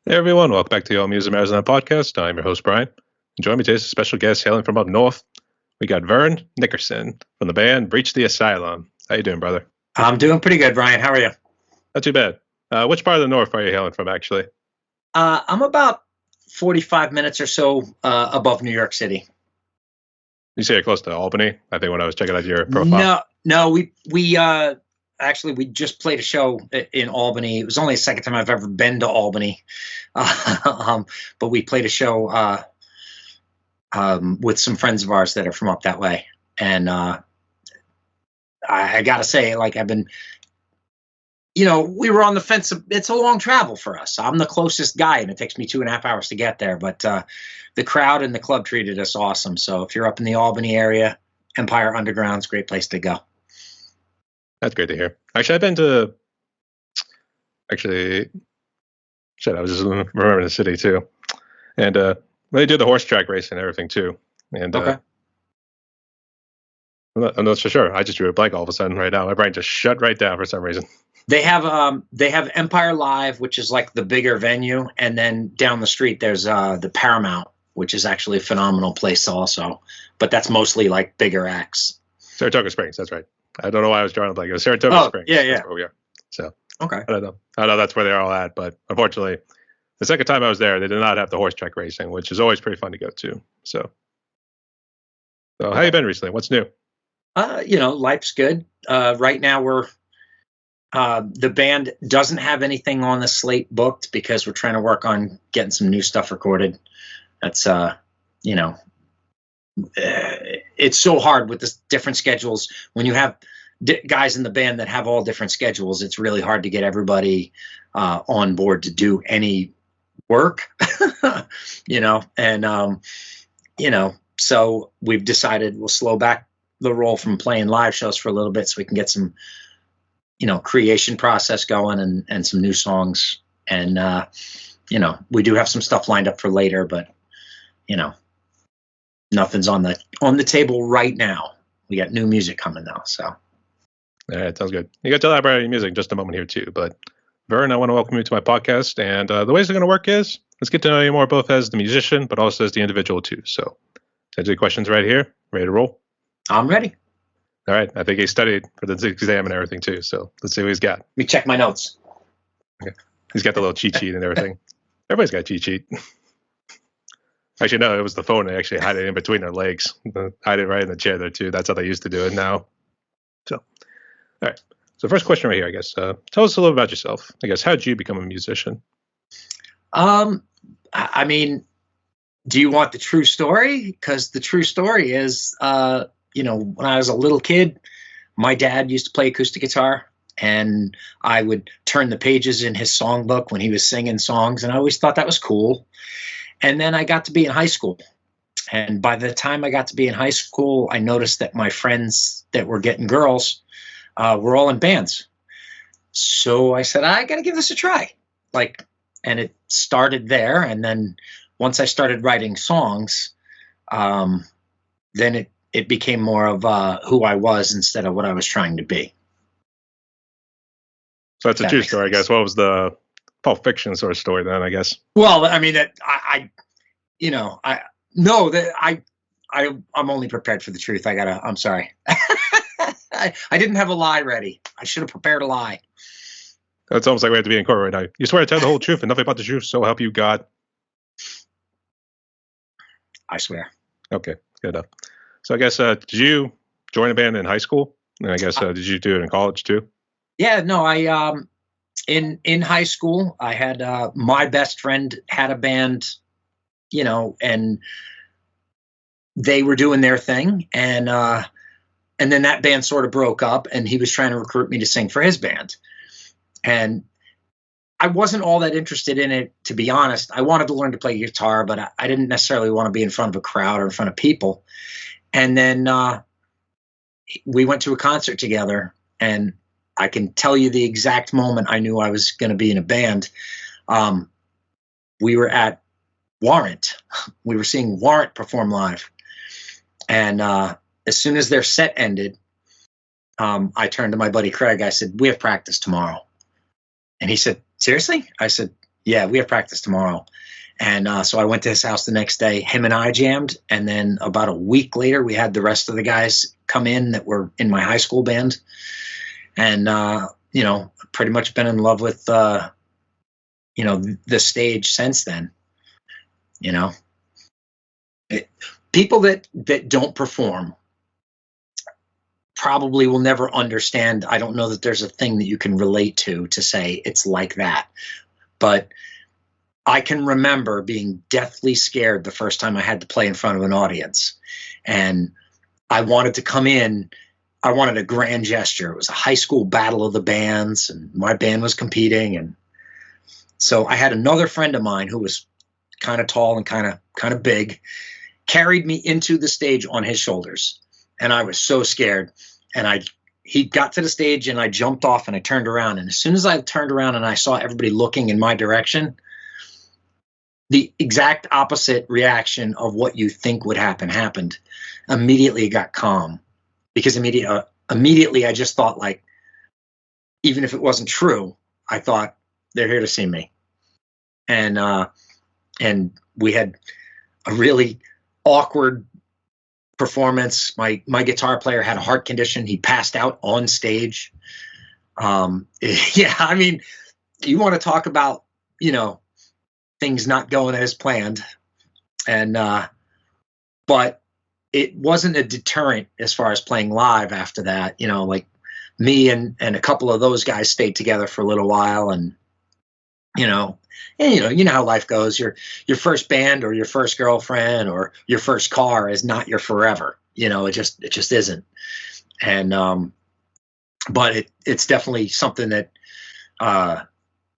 Hey everyone, welcome back to the All Music Matters on podcast. I'm your host Brian. And joining me today is a special guest hailing from up north. We got Vern Nickerson from the band Breach the Asylum. How you doing, brother? I'm doing pretty good, Brian. How are you? Not too bad. Which part of the north are you hailing from, actually? I'm about 45 minutes or so above New York City. You say you're close to Albany? I think when I was checking out your profile. No, we just played a show in Albany. It was only the second time I've ever been to Albany, but we played a show with some friends of ours that are from up that way. And I gotta say, like, I've been, we were on the fence. It's a long travel for us. I'm the closest guy, and it takes me 2.5 hours to get there. But the crowd and the club treated us awesome. So if you're up in the Albany area, Empire Underground's a great place to go. That's great to hear. Actually, I've been to. I was just remembering the city too, and they do the horse track racing and everything too. And Okay. I'm not so sure. I just drew a blank all of a sudden right now. My brain just shut right down for some reason. They have Empire Live, which is like the bigger venue, and then down the street there's the Paramount, which is actually a phenomenal place also. But that's mostly like bigger acts. Saratoga Springs, that's right. I don't know why I was drawing a blank. It was Saratoga Springs. Yeah. That's where we are. So okay. I don't know. I know that's where they're all at, but unfortunately, the second time I was there, they did not have the horse track racing, which is always pretty fun to go to. So how you been recently? What's new? Life's good. Right now the band doesn't have anything on the slate booked because we're trying to work on getting some new stuff recorded. That's it's so hard with the different schedules. When you have guys in the band that have all different schedules, it's really hard to get everybody on board to do any work, so we've decided we'll slow back the roll from playing live shows for a little bit so we can get some, creation process going and some new songs. And, we do have some stuff lined up for later, but, nothing's on the table right now. We got new music coming though. So. All right. Sounds good. You got to elaborate on your music in just a moment here too, but Vern, I want to welcome you to my podcast. And the ways it's going to work is let's get to know you more, both as the musician, but also as the individual too. So I do questions right here. Ready to roll? I'm ready. All right. I think he studied for the exam and everything too. So let's see what he's got. Let me check my notes. Okay. He's got the little cheat sheet and everything. Everybody's got a cheat sheet. Actually, no, it was the phone. They actually hide it in between their legs. Hide it right in the chair there too. That's how they used to do it now. So, all right. So first question right here, I guess. Tell us a little about yourself. I guess, how did you become a musician? I mean, do you want the true story? Because the true story is, when I was a little kid, my dad used to play acoustic guitar, and I would turn the pages in his songbook when he was singing songs, and I always thought that was cool. And then I got to be in high school. And by the time I got to be in high school, I noticed that my friends that were getting girls were all in bands. So I said, I got to give this a try. And it started there. And then once I started writing songs, then it became more of who I was instead of what I was trying to be. So that's a true story, I guess. What was the Pulp Fiction sort of story then, I guess? Well, I mean, I'm only prepared for the truth. I'm sorry. I didn't have a lie ready. I should have prepared a lie. It's almost like we have to be in court right now. You swear to tell the whole truth and nothing but the truth, so help you God. I swear. Okay, good enough. So I guess, did you join a band in high school? And I guess, did you do it in college too? Yeah, no, in high school, I had my best friend had a band, and they were doing their thing, and then that band sort of broke up, and he was trying to recruit me to sing for his band, and I wasn't all that interested in it, to be honest. I wanted to learn to play guitar, but I didn't necessarily want to be in front of a crowd or in front of people. And then we went to a concert together, and I can tell you the exact moment I knew I was going to be in a band. We were at Warrant. We were seeing Warrant perform live. And as soon as their set ended, I turned to my buddy Craig. I said, we have practice tomorrow. And he said, seriously? I said, Yeah, we have practice tomorrow. And so I went to his house the next day. Him and I jammed. And then about a week later, we had the rest of the guys come in that were in my high school band. And, you know, pretty much been in love with, you know, the stage since then. You know, people that don't perform probably will never understand. I don't know that there's a thing that you can relate to say it's like that. But I can remember being deathly scared the first time I had to play in front of an audience. And I wanted to come in. I wanted a grand gesture. It was a high school battle of the bands, and my band was competing. And so I had another friend of mine who was kind of tall and kind of big, carried me into the stage on his shoulders. And I was so scared. And he got to the stage and I jumped off and I turned around. And as soon as I turned around and I saw everybody looking in my direction, the exact opposite reaction of what you think would happen happened. Immediately it got calm, because immediately I just thought, like, even if it wasn't true, I thought they're here to see me. And we had a really awkward performance. My guitar player had a heart condition. He passed out on stage. Yeah, I mean, you want to talk about, you know, things not going as planned. And but it wasn't a deterrent as far as playing live after that. You know, like, me and a couple of those guys stayed together for a little while. And you know how life goes. Your first band or your first girlfriend or your first car is not your forever. You know, it just isn't. And but it's definitely something that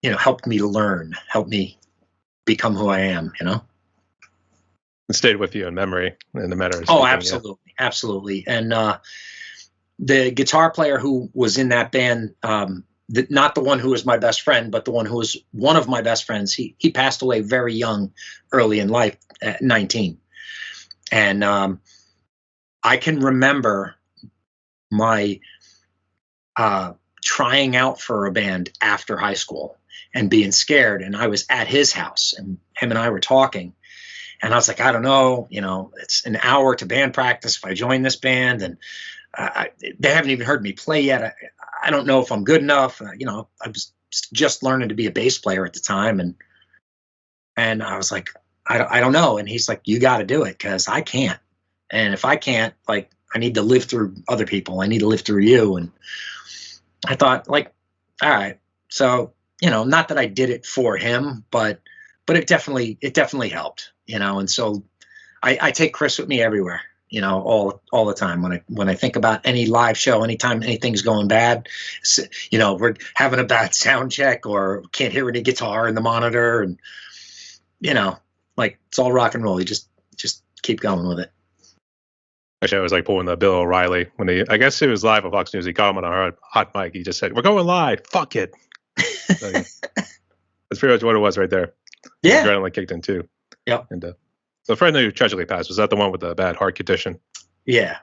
you know, helped me learn, helped me become who I am. You know, It stayed with you in memory, in the matter of oh, speaking, absolutely, yeah. Absolutely. And the guitar player who was in that band, not the one who was my best friend, but the one who was one of my best friends, he passed away very young, early in life, at 19. And I can remember my trying out for a band after high school and being scared. And I was at his house and him and I were talking. And I was like, I don't know, you know, it's an hour to band practice if I join this band. And they haven't even heard me play yet. I don't know if I'm good enough. You know, I was just learning to be a bass player at the time. And I was like, I don't know. And he's like, you got to do it, because I can't. And if I can't, like, I need to live through other people. I need to live through you. And I thought, like, all right. So, you know, not that I did it for him, but it definitely helped, you know. And so I take Chris with me everywhere, you know, all the time. When I think about any live show, anytime anything's going bad, you know, we're having a bad sound check or can't hear any guitar in the monitor, and, you know, like, it's all rock and roll. You just keep going with it. Actually, I was like pulling the Bill O'Reilly when I guess it was live at Fox News. He called him on a hot mic. He just said, "We're going live. Fuck it." So, that's pretty much what it was right there. Yeah. The adrenaline kicked in too. Yep. And the friend who tragically passed, was that the one with the bad heart condition? Yeah.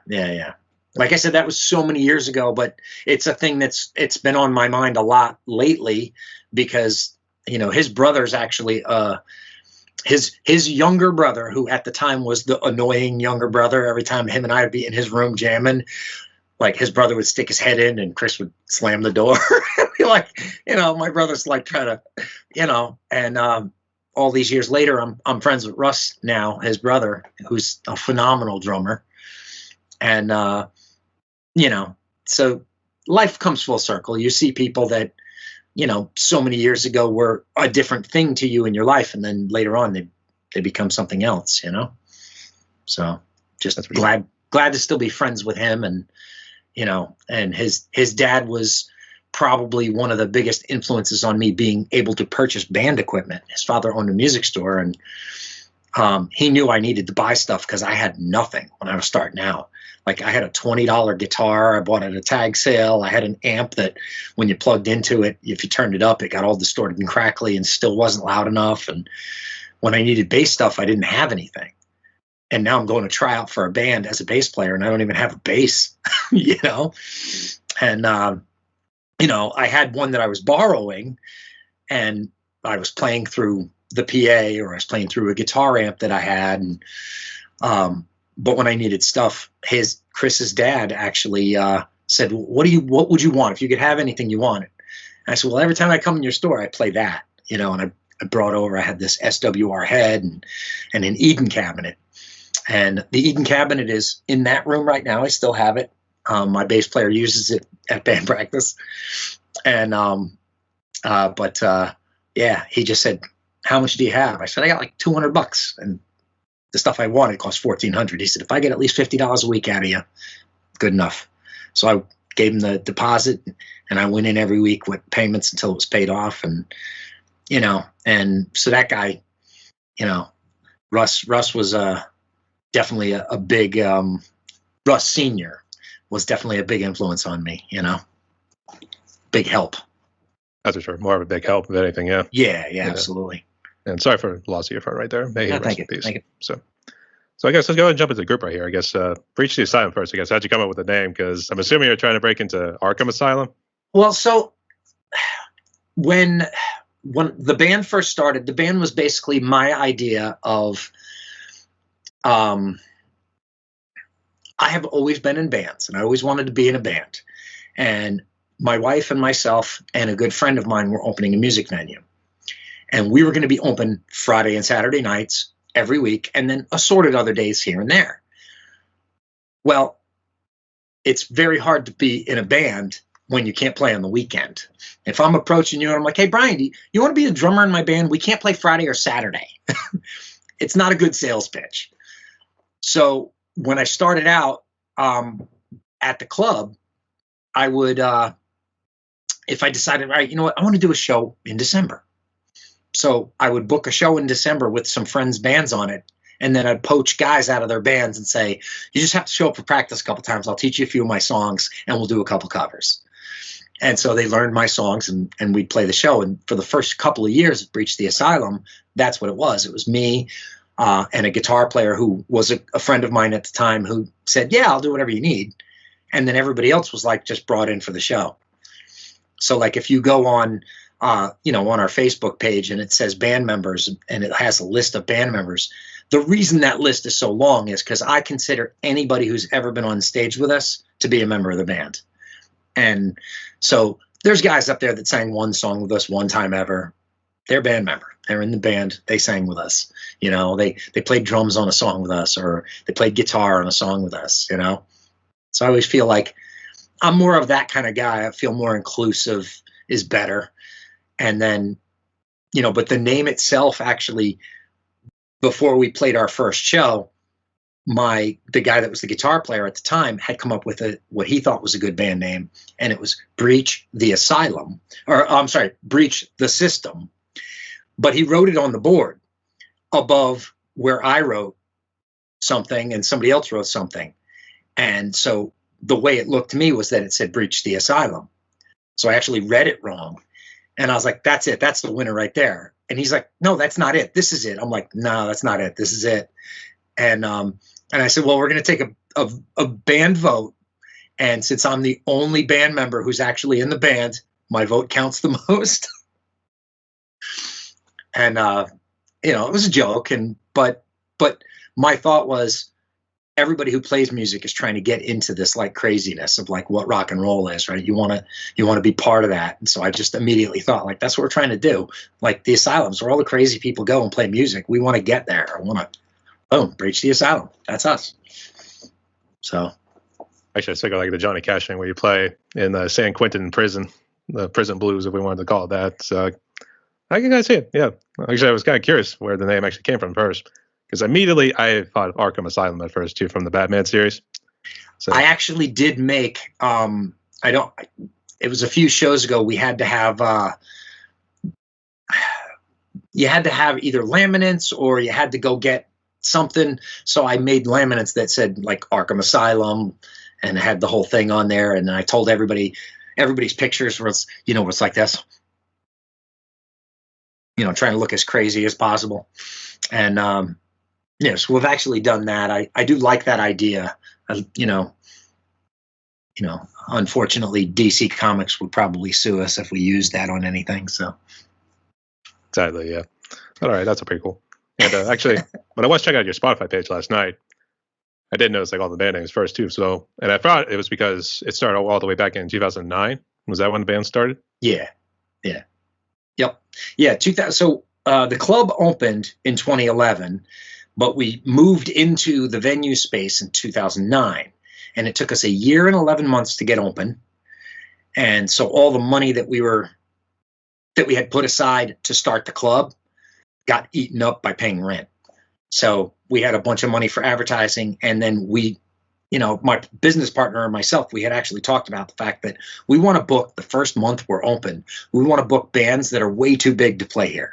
Like I said, that was so many years ago, but it's a thing it's been on my mind a lot lately, because, you know, his brother's actually his younger brother, who at the time was the annoying younger brother. Every time him and I would be in his room jamming, like, his brother would stick his head in and Chris would slam the door. Be like, you know, my brother's like trying to, you know. And all these years later, I'm friends with Russ now, his brother, who's a phenomenal drummer. And you know, so life comes full circle. You see people that, you know, so many years ago were a different thing to you in your life, and then later on they become something else, you know. So just glad to still be friends with him. And, you know, and his dad was probably one of the biggest influences on me being able to purchase band equipment. His father owned a music store, and he knew I needed to buy stuff because I had nothing when I was starting out. Like, I had a $20 guitar I bought at a tag sale. I had an amp that when you plugged into it, if you turned it up, it got all distorted and crackly and still wasn't loud enough. And when I needed bass stuff, I didn't have anything. And now I'm going to try out for a band as a bass player, and I don't even have a bass, you know? And, you know, I had one that I was borrowing, and I was playing through the PA, or I was playing through a guitar amp that I had. And, but when I needed stuff, Chris's dad actually said, what would you want if you could have anything you wanted? And I said, well, every time I come in your store, I play that, and I brought over, I had this SWR head and an Eden cabinet. And the Eden cabinet is in that room right now. I still have it. My bass player uses it at band practice. And, yeah, he just said, how much do you have? I said, I got like $200. And the stuff I wanted cost $1,400. He said, if I get at least $50 a week out of you, good enough. So I gave him the deposit, and I went in every week with payments until it was paid off. And, and so that guy, Russ was definitely a big, Russ Senior was definitely a big influence on me, big help. That's for sure. More of a big help than anything. Yeah. Yeah, absolutely. And sorry for the loss of your friend right there. May he rest in peace. Thank you. So I guess let's go ahead and jump into the group right here. I guess Breach the Asylum first. I guess how'd you come up with the name? Because I'm assuming you're trying to break into Arkham Asylum. Well, so when the band first started, the band was basically my idea of. I have always been in bands, and I always wanted to be in a band. And my wife and myself and a good friend of mine were opening a music venue. And we were going to be open Friday and Saturday nights every week, and then assorted other days here and there. Well, it's very hard to be in a band when you can't play on the weekend. If I'm approaching you and I'm like, hey, Brian, do you want to be the drummer in my band? We can't play Friday or Saturday. It's not a good sales pitch. So when I started out at the club, I would, if I decided, all right, you know what, I want to do a show in December. So I would book a show in December with some friends' bands on it, and then I'd poach guys out of their bands and say, you just have to show up for practice a couple times. I'll teach you a few of my songs, and we'll do a couple covers. And so they learned my songs, and we'd play the show. And for the first couple of years of Breach the Asylum, that's what it was. It was me and a guitar player who was a friend of mine at the time, who said, yeah, I'll do whatever you need. And then everybody else was like just brought in for the show. So like if you go on, on our Facebook page and it says band members and it has a list of band members, the reason that list is so long is because I consider anybody who's ever been on stage with us to be a member of the band. And so there's guys up there that sang one song with us one time ever. They're a band member. They're in the band. They sang with us. They played drums on a song with us, or they played guitar on a song with us, So I always feel like I'm more of that kind of guy. I feel more inclusive is better. And then, but the name itself, actually, before we played our first show, the guy that was the guitar player at the time had come up with what he thought was a good band name, and it was Breach the Asylum, or I'm sorry, Breach the System. But he wrote it on the board above where I wrote something and somebody else wrote something. And so the way it looked to me was that it said Breach the Asylum. So I actually read it wrong. And I was like, that's it. That's the winner right there. And he's like, no, that's not it. This is it. I'm like, no, that's not it. This is it. And I said, well, we're going to take a band vote. And since I'm the only band member who's actually in the band, my vote counts the most. And, it was a joke. But my thought was, everybody who plays music is trying to get into this like craziness of like what rock and roll is, right? You want to be part of that. And so I just immediately thought, like, that's what we're trying to do. Like the asylums where all the crazy people go and play music. We want to get there. I want to, boom, Breach the Asylum. That's us. So. Actually, I was thinking like the Johnny Cash thing where you play in the San Quentin prison, the prison blues, if we wanted to call it that. So I can kind of see it. Yeah. Actually, I was kind of curious where the name actually came from first. Because immediately I thought of Arkham Asylum at first too, from the Batman series. So I actually did make. It was a few shows ago. We had to have. You had to have either laminates or you had to go get something. So I made laminates that said like Arkham Asylum, and had the whole thing on there. And I told everybody's pictures was was like this. Trying to look as crazy as possible, and. Yes, we've actually done that. I do like that idea. Unfortunately, DC Comics would probably sue us if we used that on anything. So, Sadly, yeah. But all right, that's pretty cool. And actually, when I was checking out your Spotify page last night, I did notice like all the band names first too. So, and I thought it was because it started all the way back in 2009. Was that when the band started? Yeah. Yeah. Yep. Yeah. 2000. So the club opened in 2011, but we moved into the venue space in 2009, and it took us a year and 11 months to get open. And so all the money that we had put aside to start the club got eaten up by paying rent. So we had a bunch of money for advertising, and then we, my business partner and myself, we had actually talked about the fact that we want to book the first month we're open. We want to book bands that are way too big to play here.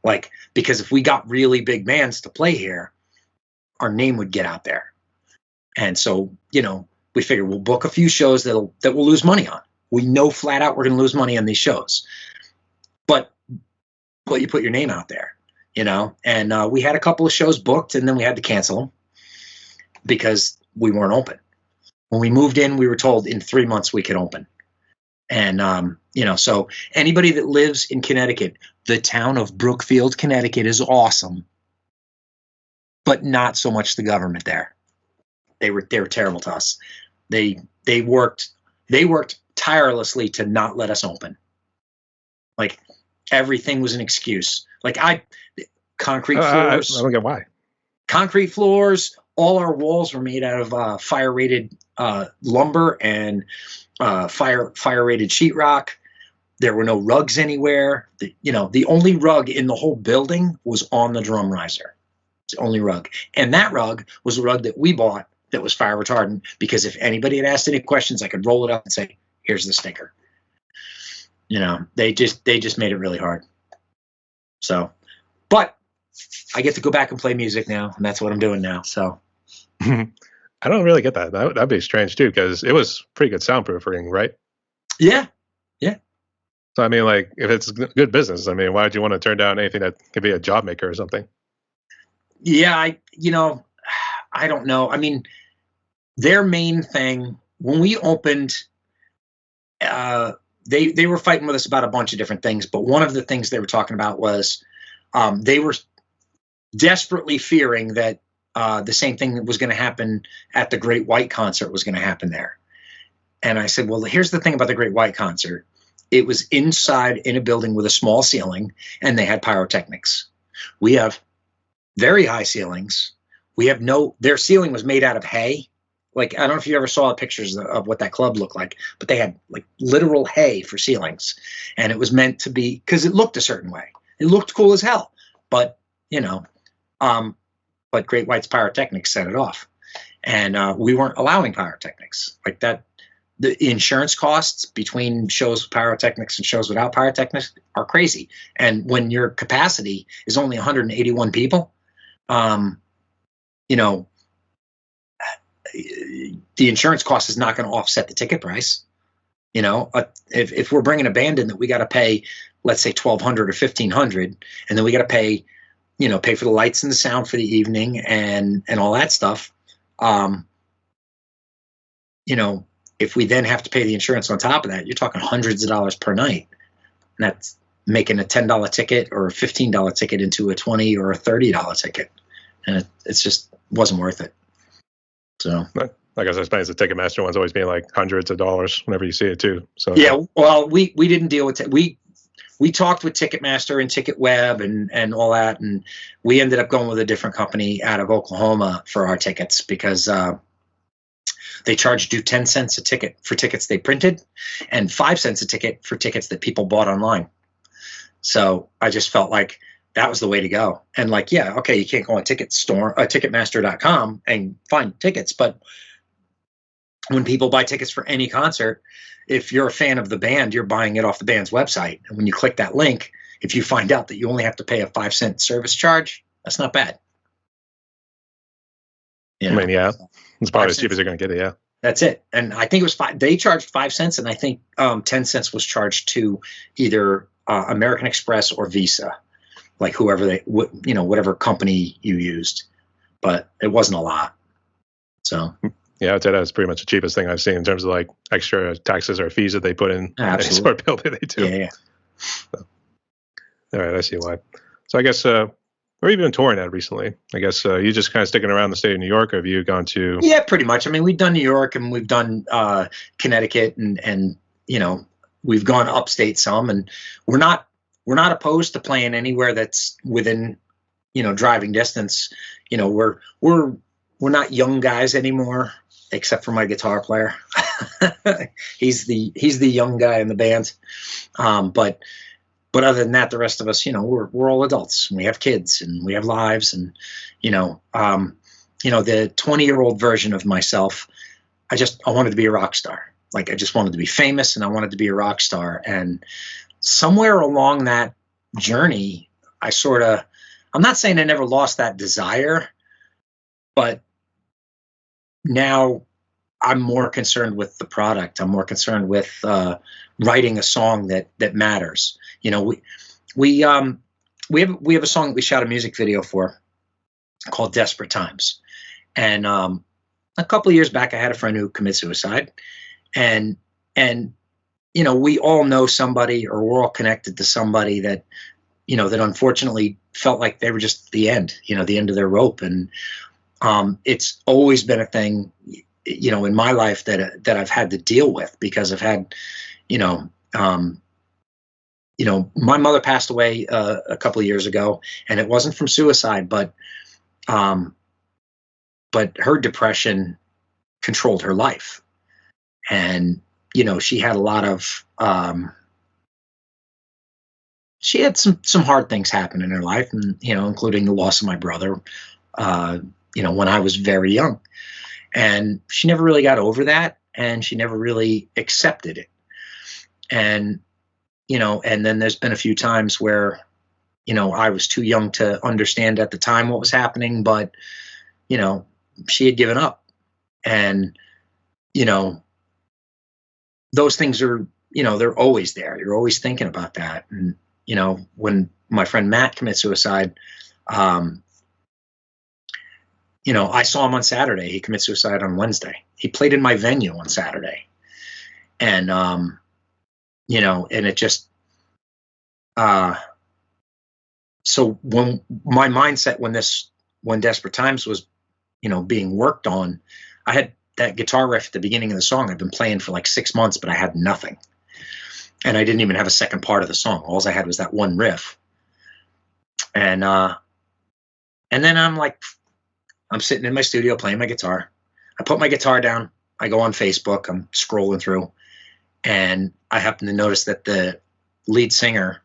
Like, because if we got really big bands to play here, our name would get out there. And so, we figured we'll book a few shows that we'll lose money on. We know flat out we're going to lose money on these shows, but you put your name out there, and we had a couple of shows booked, and then we had to cancel them because we weren't open. When we moved in, we were told in 3 months we could open. And, so anybody that lives in Connecticut, the town of Brookfield, Connecticut is awesome, but not so much the government there. They were terrible to us. They worked tirelessly to not let us open. Like, everything was an excuse. Like, concrete floors. I don't get why. Concrete floors. All our walls were made out of fire-rated lumber and fire-rated sheetrock. There were no rugs anywhere. The only rug in the whole building was on the drum riser. It's the only rug. And that rug was a rug that we bought that was fire retardant, because if anybody had asked any questions, I could roll it up and say, here's the sticker. They just made it really hard. So, but I get to go back and play music now, and that's what I'm doing now. So I don't really get that. That'd be strange too, because it was pretty good soundproofing, right? Yeah. So I mean, like, if it's good business, I mean, why would you want to turn down anything that could be a job maker or something? Yeah, I don't know. I mean, their main thing when we opened, they were fighting with us about a bunch of different things, but one of the things they were talking about was they were desperately fearing that the same thing that was going to happen at the Great White concert was going to happen there. And I said, well, here's the thing about the Great White concert. It was inside in a building with a small ceiling, and they had pyrotechnics. We have very high ceilings. Their ceiling was made out of hay. Like, I don't know if you ever saw pictures of what that club looked like, but they had like literal hay for ceilings. And it was meant to be, because it looked a certain way. It looked cool as hell. But, but Great White's pyrotechnics set it off. And we weren't allowing pyrotechnics like that. The insurance costs between shows with pyrotechnics and shows without pyrotechnics are crazy. And when your capacity is only 181 people, the insurance cost is not going to offset the ticket price. If we're bringing a band in that we got to pay, let's say $1,200 or $1,500, and then we got to pay for the lights and the sound for the evening and all that stuff. If we then have to pay the insurance on top of that, you're talking hundreds of dollars per night. And that's making a $10 ticket or a $15 ticket into a $20 or a $30 ticket. And it just wasn't worth it. So, like I was explaining, the Ticketmaster one's always being like hundreds of dollars whenever you see it too. So yeah, well, we didn't deal with it. We talked with Ticketmaster and TicketWeb and all that, and we ended up going with a different company out of Oklahoma for our tickets because they charged you 10 cents a ticket for tickets they printed and 5 cents a ticket for tickets that people bought online. So I just felt like that was the way to go. And like, yeah, okay, you can't go on Ticketmaster.com and find tickets, but when people buy tickets for any concert, if you're a fan of the band, you're buying it off the band's website. And when you click that link, if you find out that you only have to pay a 5 cent service charge, that's not bad. I mean, yeah, it's probably as cheap as you're going to get it. Yeah, that's it. And I think it was they charged 5 cents, and I think 10 cents was charged to either American Express or Visa, like whoever whatever company you used. But it wasn't a lot. So yeah, I'd say that's pretty much the cheapest thing I've seen in terms of like extra taxes or fees that they put in any sport bill that they do. Yeah. So. All right, I see why. So I guess, where have you been touring at recently? I guess you just kind of sticking around the state of New York, or have you gone to? Yeah, pretty much. I mean, we've done New York and we've done Connecticut, and you know, we've gone upstate some, and we're not opposed to playing anywhere that's within, you know, driving distance. You know, we're not young guys anymore, except for my guitar player. he's the young guy in the band. But other than that, the rest of us, you know, we're all adults. And we have kids and we have lives, and you know, the 20-year-old version of myself, I wanted to be a rock star. Like I just wanted to be famous, and I wanted to be a rock star. And somewhere along that journey, I'm not saying I never lost that desire, but now I'm more concerned with the product. I'm more concerned with writing a song that matters. You know, we have a song that we shot a music video for called "Desperate Times," and a couple of years back, I had a friend who committed suicide, and you know, we all know somebody, or we're all connected to somebody that, you know, that unfortunately felt like they were just the end of their rope. And it's always been a thing, you know, in my life that I've had to deal with, because I've had, my mother passed away a couple of years ago, and it wasn't from suicide, but her depression controlled her life. And, you know, she had a lot of, she had some hard things happen in her life, and, you know, including the loss of my brother, you know, when I was very young. And she never really got over that, and she never really accepted it. And, you know, and then there's been a few times where, you know, I was too young to understand at the time what was happening, but, you know, she had given up. And, you know, those things are, you know, they're always there. You're always thinking about that. And, you know, when my friend Matt committed suicide, you know, I saw him on Saturday. He committed suicide on Wednesday. He played in my venue on Saturday. And, you know, and it just, so when my mindset, when Desperate Times was, you know, being worked on, I had that guitar riff at the beginning of the song. I've been playing for like 6 months, but I had nothing. And I didn't even have a second part of the song. All I had was that one riff. And then I'm sitting in my studio playing my guitar. I put my guitar down. I go on Facebook. I'm scrolling through, and I happen to notice that the lead singer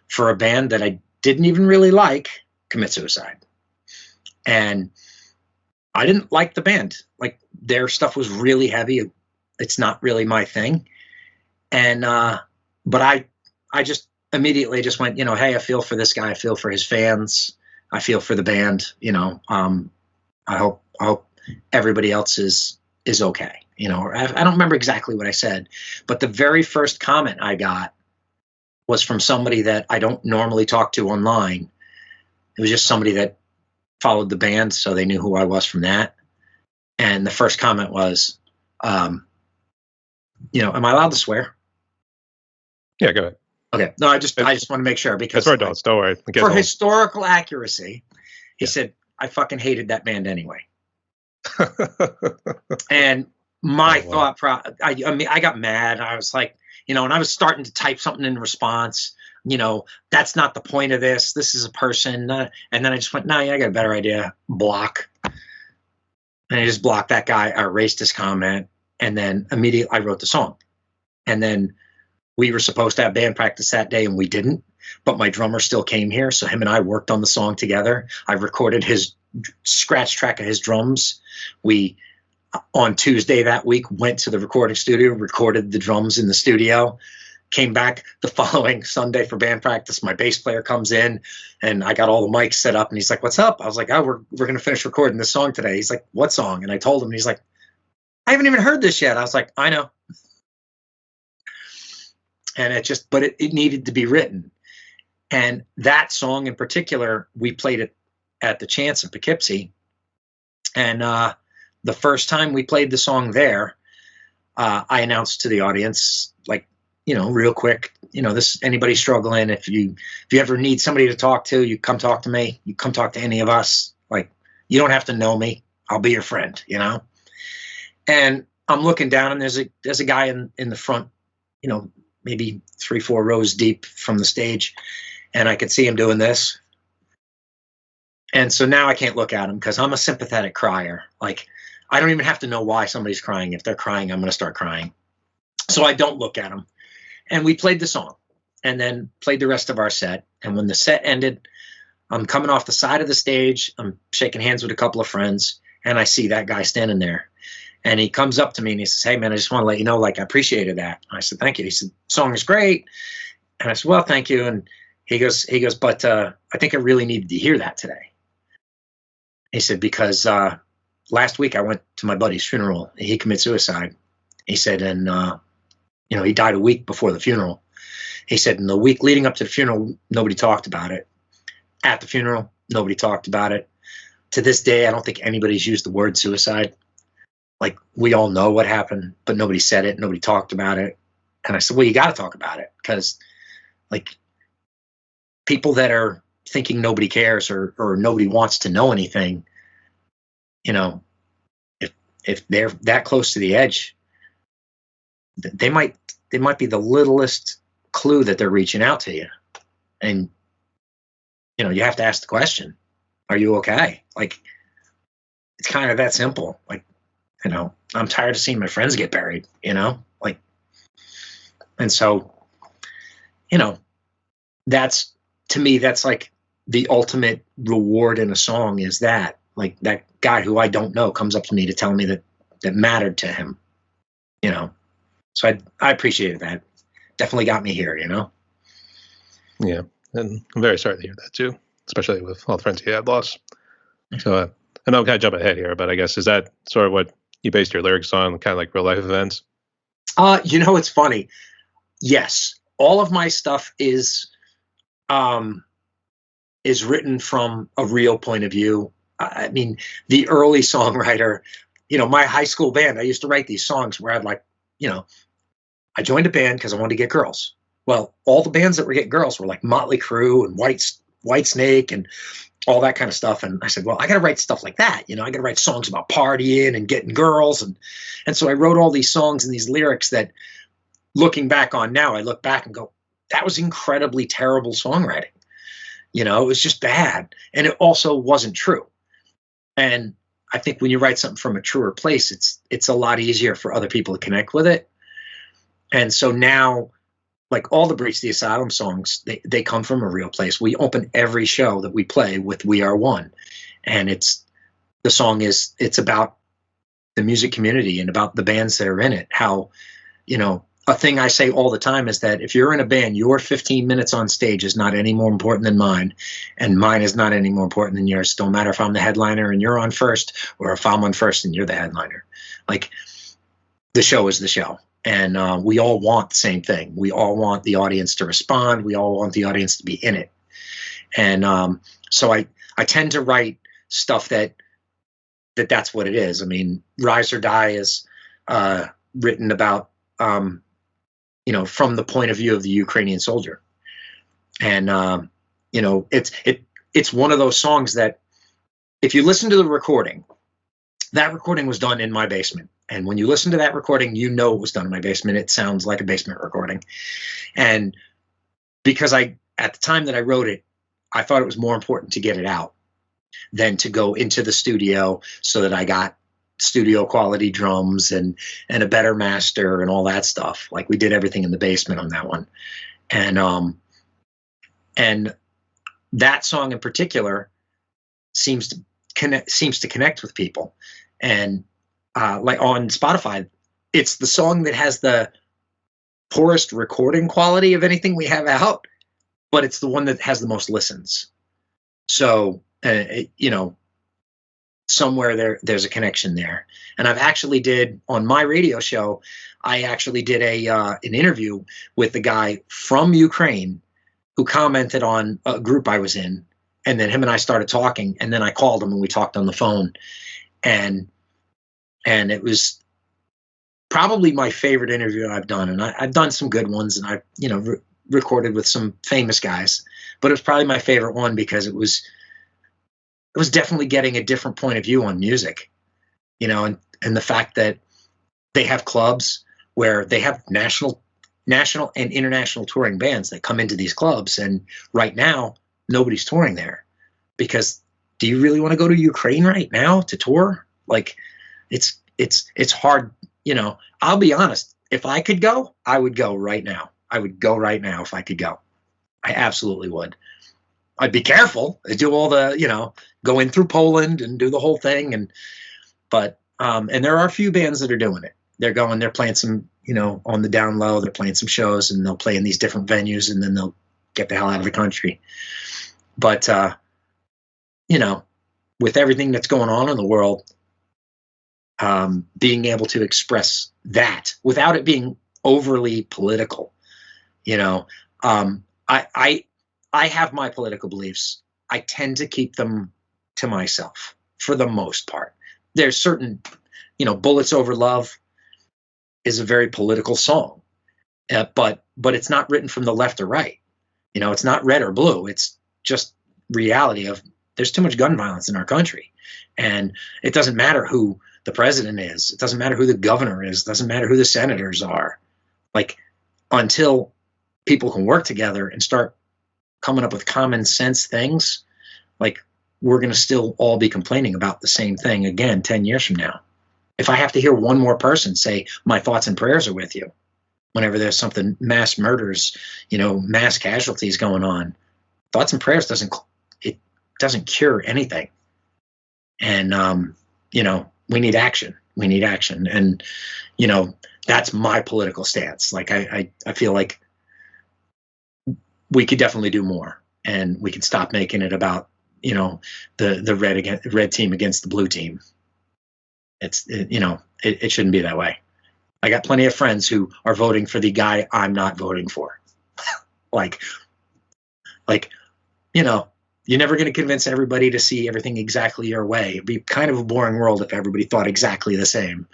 for a band that I didn't even really like commit suicide. And I didn't like the band. Like, their stuff was really heavy. It's not really my thing. And, but I just immediately just went, you know, hey, I feel for this guy. I feel for his fans. I feel for the band, you know. I hope everybody else is okay. You know, I don't remember exactly what I said, but the very first comment I got was from somebody that I don't normally talk to online. It was just somebody that followed the band, so they knew who I was from that. And the first comment was, you know, am I allowed to swear? Yeah, go ahead. Okay. No, I just want to make sure, because for adults, don't worry. For historical accuracy, he said, I fucking hated that band anyway. And my thought, I mean, I got mad. I was like, you know, and I was starting to type something in response, you know, that's not the point of this. This is a person. And then I just went, no, yeah, I got a better idea. Block. And I just blocked that guy. I erased his comment. And then immediately I wrote the song. And then we were supposed to have band practice that day, and we didn't. But my drummer still came here, so him and I worked on the song together. I recorded his scratch track of his drums. We, on Tuesday that week, went to the recording studio, recorded the drums in the studio, came back the following Sunday for band practice. My bass player comes in, and I got all the mics set up, and he's like, what's up? I was like, oh, we're going to finish recording this song today. He's like, what song? And I told him, and he's like, I haven't even heard this yet. I was like, I know. And but it needed to be written. And that song in particular, we played it at the Chance in Poughkeepsie. And the first time we played the song there, I announced to the audience, like, real quick, this, anybody struggling, if you ever need somebody to talk to, you come talk to me, you come talk to any of us. Like, you don't have to know me. I'll be your friend, And I'm looking down, and there's a guy in the front, maybe 3-4 rows deep from the stage, and I could see him doing this. And so now I can't look at him because I'm a sympathetic crier. Like, I don't even have to know why somebody's crying. If they're crying, I'm going to start crying. So I don't look at him. And we played the song and then played the rest of our set. And when the set ended, I'm coming off the side of the stage. I'm shaking hands with a couple of friends, and I see that guy standing there. And he comes up to me and he says, "Hey, man, I just want to let you know, like, I appreciated that." I said, "Thank you." He said, "Song is great." And I said, "Well, thank you." And he goes, "But I think I really needed to hear that today." He said, "Because last week I went to my buddy's funeral. He committed suicide." He said, and he died a week before the funeral. He said, in the week leading up to the funeral, nobody talked about it. At the funeral, nobody talked about it. To this day, I don't think anybody's used the word suicide. Like, we all know what happened, but nobody said it. Nobody talked about it. And I said, well, you got to talk about it, because, like, people that are thinking nobody cares or nobody wants to know anything, if they're that close to the edge, they might be the littlest clue that they're reaching out to you. And you have to ask the question, are you okay? Like, it's kind of that simple. Like, I'm tired of seeing my friends get buried, like, and so, that's, to me, that's like the ultimate reward in a song, is that, like, that guy who I don't know comes up to me to tell me that mattered to him, so I appreciated that. Definitely got me here, Yeah. And I'm very sorry to hear that too, especially with all the friends you had lost. So I know I'm kind of jumping ahead here, but I guess, is that sort of what you based your lyrics on, kind of like real life events? It's funny. Yes. All of my stuff is written from a real point of view. I mean, the early songwriter, my high school band, I used to write these songs where I'd like, I joined a band because I wanted to get girls. Well, all the bands that were getting girls were like Motley Crue and White Snake and all that kind of stuff. And I said, well, I got to write stuff like that. I got to write songs about partying and getting girls. And so I wrote all these songs and these lyrics that, looking back on now, I look back and go, that was incredibly terrible songwriting. It was just bad. And it also wasn't true. And I think when you write something from a truer place, it's a lot easier for other people to connect with it. And so now, like, all the Breach the Asylum songs, they come from a real place. We open every show that we play with "We Are One." And it's about the music community and about the bands that are in it. How, a thing I say all the time is that if you're in a band, your 15 minutes on stage is not any more important than mine, and mine is not any more important than yours. Don't matter if I'm the headliner and you're on first, or if I'm on first and you're the headliner. Like, the show is the show. And we all want the same thing. We all want the audience to respond. We all want the audience to be in it. And so I tend to write stuff that's what it is. I mean, Rise or Die is written about, from the point of view of the Ukrainian soldier. And, it's one of those songs that, if you listen to the recording, that recording was done in my basement. And when you listen to that recording, it was done in my basement. It sounds like a basement recording. And because at the time that I wrote it, I thought it was more important to get it out than to go into the studio, so that I got studio quality drums and a better master and all that stuff. Like, we did everything in the basement on that one. And that song in particular seems to connect with people. And like on Spotify, it's the song that has the poorest recording quality of anything we have out, but it's the one that has the most listens. So, somewhere there's a connection there. And I've actually did, on my radio show, I actually did an interview with the guy from Ukraine who commented on a group I was in. And then him and I started talking, and then I called him and we talked on the phone. And it was probably my favorite interview I've done, and I've done some good ones, and I've recorded with some famous guys, but it was probably my favorite one because it was definitely getting a different point of view on music, and the fact that they have clubs where they have national and international touring bands that come into these clubs, and right now nobody's touring there because do you really want to go to Ukraine right now to tour? Like it's hard. I'll be honest. If I could go, I would go right now. I would go right now if I could go. I absolutely would. I'd be careful. I'd do all the, go in through Poland and do the whole thing. And there are a few bands that are doing it. They're playing some, on the down low, they're playing some shows and they'll play in these different venues and then they'll get the hell out of the country. But, with everything that's going on in the world, being able to express that without it being overly political, I have my political beliefs. I tend to keep them to myself for the most part. There's certain, Bullets Over Love is a very political song, but it's not written from the left or right. It's not red or blue. It's just reality of there's too much gun violence in our country. And it doesn't matter who the president is. It doesn't matter who the governor is. It doesn't matter who the senators are. Like, until people can work together and start coming up with common sense things, like, we're going to still all be complaining about the same thing again 10 years from now. If I have to hear one more person say, my thoughts and prayers are with you, whenever there's something, mass murders, mass casualties going on, thoughts and prayers doesn't cure anything. And, we need action. We need action. And, that's my political stance. Like, I feel like we could definitely do more, and we could stop making it about, the red team against the blue team. It shouldn't be that way. I got plenty of friends who are voting for the guy I'm not voting for. You're never going to convince everybody to see everything exactly your way. It'd be kind of a boring world if everybody thought exactly the same.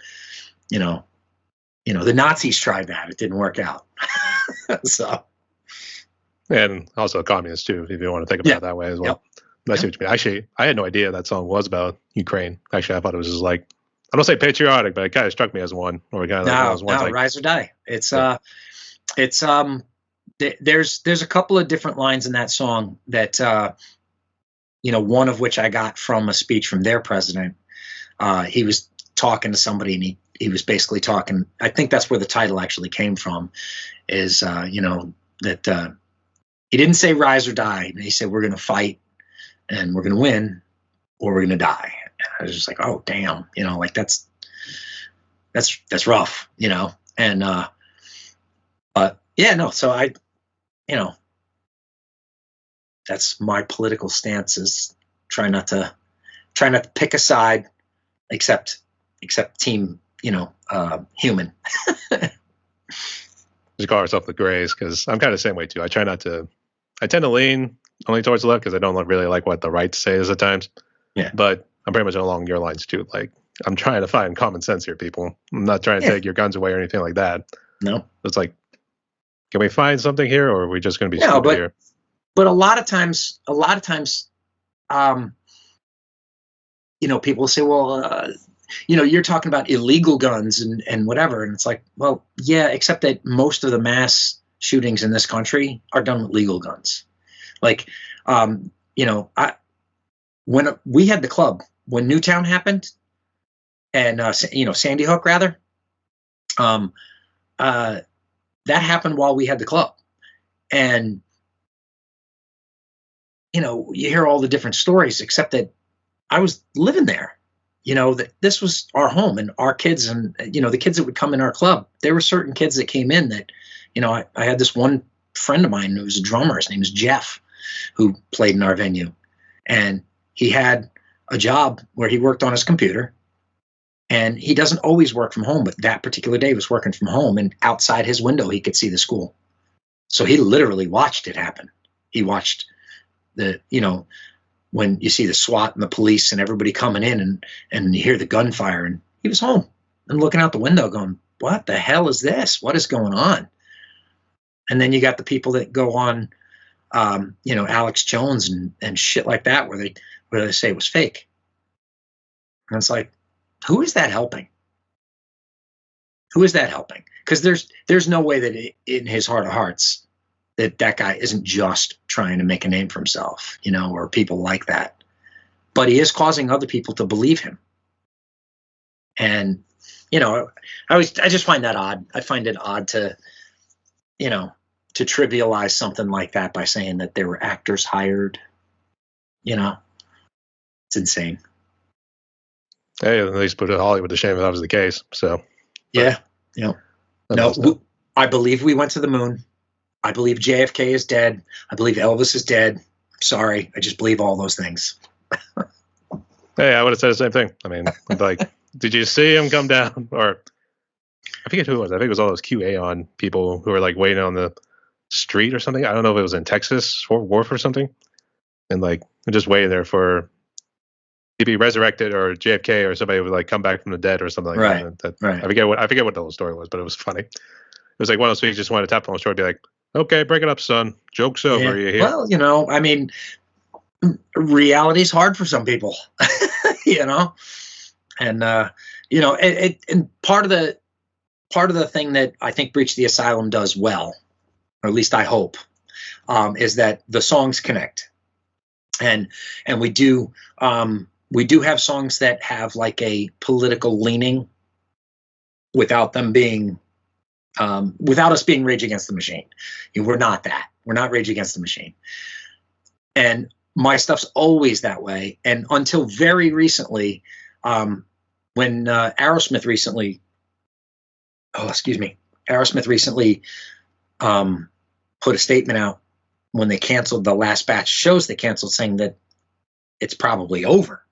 The Nazis tried that. It didn't work out. So. And also communists too, if you want to think about it that way as well. Yep. I see what you mean. Actually, I had no idea that song was about Ukraine. Actually, I thought it was just like, I don't say patriotic, but it kind of struck me as one. Or kind of Rise or Die. It's there's a couple of different lines in that song that one of which I got from a speech from their president. He was talking to somebody, and he was basically talking. I think that's where the title actually came from. Is that he didn't say rise or die. He said we're going to fight, and we're going to win, or we're going to die. And I was just like, oh damn, that's rough, And but yeah, no. So I, that's my political stance, is try not to pick a side, except team, human. Just call ourselves the Grays, because I'm kind of the same way too. I tend to lean only towards the left because I don't really like what the right says at times. Yeah. But I'm pretty much along your lines too. Like, I'm trying to find common sense here, people. I'm not trying to take your guns away or anything like that. No. It's like, can we find something here, or are we just going to be stupid here? But a lot of times, people say, well, you're talking about illegal guns and whatever. And it's like, well, yeah, except that most of the mass shootings in this country are done with legal guns. Like, when we had the club, when Newtown happened, and, Sandy Hook rather, that happened while we had the club. And, you hear all the different stories, except that I was living there. That this was our home, and our kids, and the kids that would come in our club, there were certain kids that came in that, I had this one friend of mine who was a drummer. His name is Jeff, who played in our venue, and he had a job where he worked on his computer, and he doesn't always work from home, but that particular day he was working from home, and outside his window he could see the school. So he literally watched it happen. He watched when you see the SWAT and the police and everybody coming in, and you hear the gunfire, and he was home and looking out the window going, what the hell is this? What is going on? And then you got the people that go on, Alex Jones and shit like that, where they say it was fake. And it's like, who is that helping? Who is that helping? Because there's no way that in his heart of hearts that guy isn't just trying to make a name for himself, or people like that. But he is causing other people to believe him. And, I just find that odd. I find it odd to trivialize something like that by saying that there were actors hired. It's insane. Hey, at least put Hollywood to shame if that was the case. So yeah, no, I believe we went to the moon. I believe JFK is dead. I believe Elvis is dead. Sorry, I just believe all those things. Hey, I would have said the same thing. I mean, like, did you see him come down? Or I forget who it was. I think it was all those QAnon people who were like waiting on the street or something. I don't know if it was in Texas or Wharf or something, and like just waiting there for to be resurrected, or JFK or somebody would like come back from the dead or something like that. Right. I forget what the whole story was, but it was funny. It was like one of those things you just wanted to tap on the shoulder and be like, "Okay, break it up, son. Joke's over. You here?" Well, I mean, reality's hard for some people, and and part of the thing that I think Breach the Asylum does well, or at least I hope, is that the songs connect, and we do have songs that have like a political leaning without them being without us being Rage Against the Machine. We're not that. We're not Rage Against the Machine. And my stuff's always that way. And until very recently, when Aerosmith recently put a statement out when they canceled the last batch of shows they canceled, saying that it's probably over.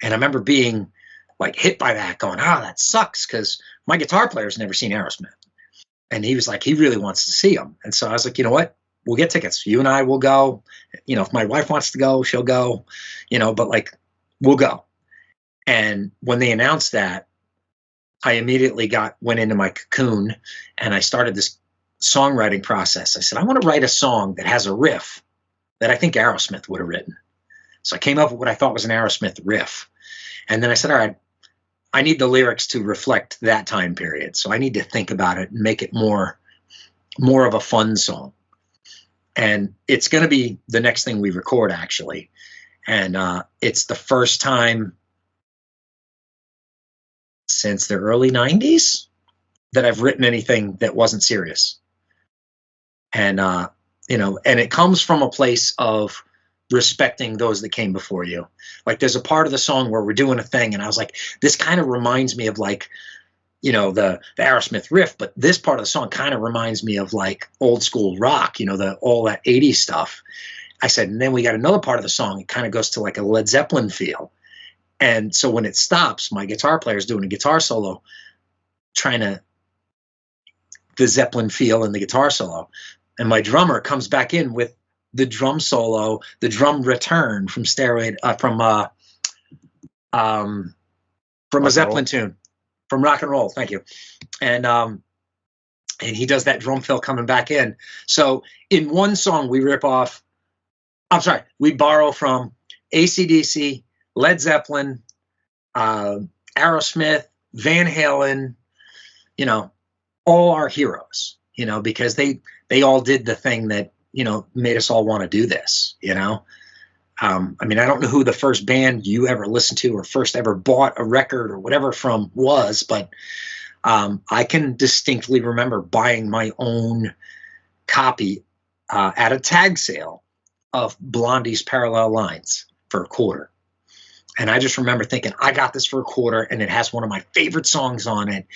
And I remember being like hit by that, going, that sucks, because my guitar player's never seen Aerosmith. And he was like, he really wants to see them. And so I was like, you know what? We'll get tickets. You and I will go. If my wife wants to go, she'll go, but like, we'll go. And when they announced that, I immediately went into my cocoon and I started this songwriting process. I said, I want to write a song that has a riff that I think Aerosmith would have written. So I came up with what I thought was an Aerosmith riff. And then I said, all right, I need the lyrics to reflect that time period. So I need to think about it and make it more of a fun song. And it's going to be the next thing we record, actually. And it's the first time since the early 90s that I've written anything that wasn't serious. And, and it comes from a place of respecting those that came before you. Like there's a part of the song where we're doing a thing and I was like, this kind of reminds me of like, the Aerosmith riff, but this part of the song kind of reminds me of like old school rock, all that 80s stuff. I said, and then we got another part of the song, it kind of goes to like a Led Zeppelin feel. And so when it stops, my guitar player is doing a guitar solo, the Zeppelin feel in the guitar solo. And my drummer comes back in with the drum solo, the drum return from from a Zeppelin tune, from Rock and Roll. Thank you. And he does that drum fill coming back in. So in one song, we borrow from AC/DC, Led Zeppelin, Aerosmith, Van Halen, all our heroes, because they all did the thing that, made us all want to do this, I mean, I don't know who the first band you ever listened to or first ever bought a record or whatever from was, but I can distinctly remember buying my own copy at a tag sale of Blondie's Parallel Lines for $0.25. And I just remember thinking, I got this for $0.25 and it has one of my favorite songs on it.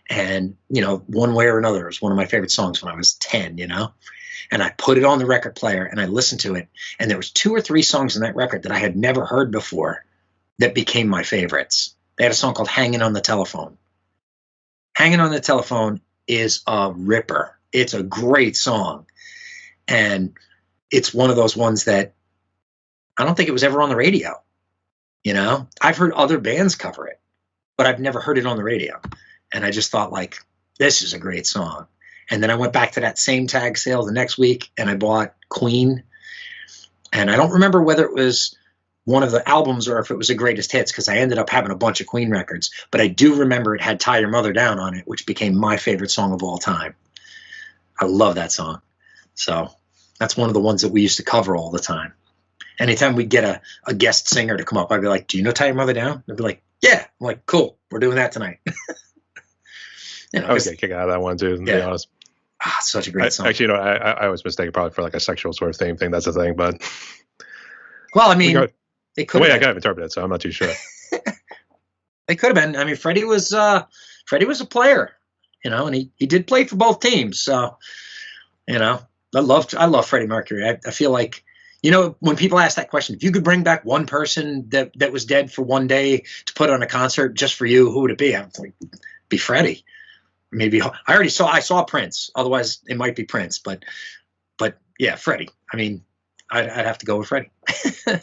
And, one way or another, it was one of my favorite songs when I was 10, And I put it on the record player and I listened to it. And there was 2 or 3 songs on that record that I had never heard before that became my favorites. They had a song called Hanging on the Telephone. Hanging on the Telephone is a ripper. It's a great song. And it's one of those ones that I don't think it was ever on the radio. I've heard other bands cover it, but I've never heard it on the radio. And I just thought, like, this is a great song. And then I went back to that same tag sale the next week and I bought Queen. And I don't remember whether it was one of the albums or if it was a greatest hits, because I ended up having a bunch of Queen records. But I do remember it had Tie Your Mother Down on it, which became my favorite song of all time. I love that song. So that's one of the ones that we used to cover all the time. Anytime we'd get a guest singer to come up, I'd be like, do you know Tie Your Mother Down? They'd be like, yeah. I'm like, cool. We're doing that tonight. I was getting a kick out of that one too, to be honest. Such a great song. Actually, I always mistake it probably for like a sexual sort of thing. That's the thing, but well, I mean, it could. The way I got to interpret it, so I'm not too sure. It could have been. I mean, Freddie was a player, and he did play for both teams. So, I love Freddie Mercury. I feel like, when people ask that question, if you could bring back one person that was dead for one day to put on a concert just for you, who would it be? I'm like, be Freddie. Maybe I saw Prince. Otherwise, it might be Prince. But yeah, Freddie. I mean, I'd have to go with Freddie. Fair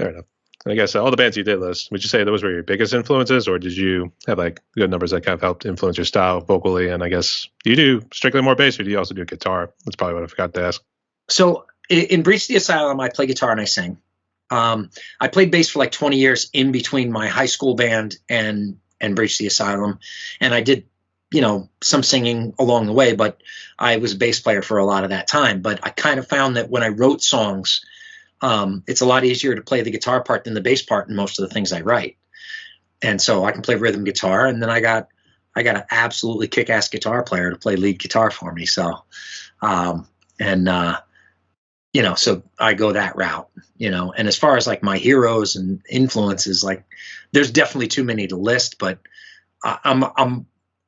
enough. I guess all the bands you did list, would you say those were your biggest influences, or did you have like good numbers that kind of helped influence your style vocally? And I guess, do you do strictly more bass, or do you also do guitar? That's probably what I forgot to ask. So in Breach the Asylum, I play guitar and I sing. I played bass for like 20 years in between my high school band and Breach the Asylum. And I did, some singing along the way, but I was a bass player for a lot of that time. But I kind of found that when I wrote songs, it's a lot easier to play the guitar part than the bass part in most of the things I write. And so I can play rhythm guitar, and then I got an absolutely kick-ass guitar player to play lead guitar for me. So, so I go that route, and as far as like my heroes and influences, like there's definitely too many to list, but I'm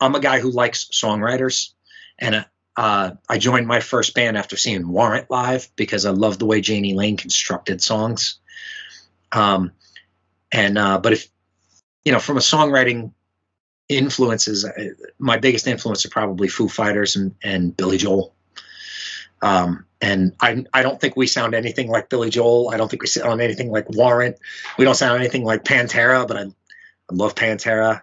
a guy who likes songwriters, and I joined my first band after seeing Warrant live because I loved the way Janie Lane constructed songs. But if, from a songwriting influences, my biggest influence are probably Foo Fighters and Billy Joel. And I don't think we sound anything like Billy Joel. I don't think we sound anything like Warrant. We don't sound anything like Pantera, but I love Pantera.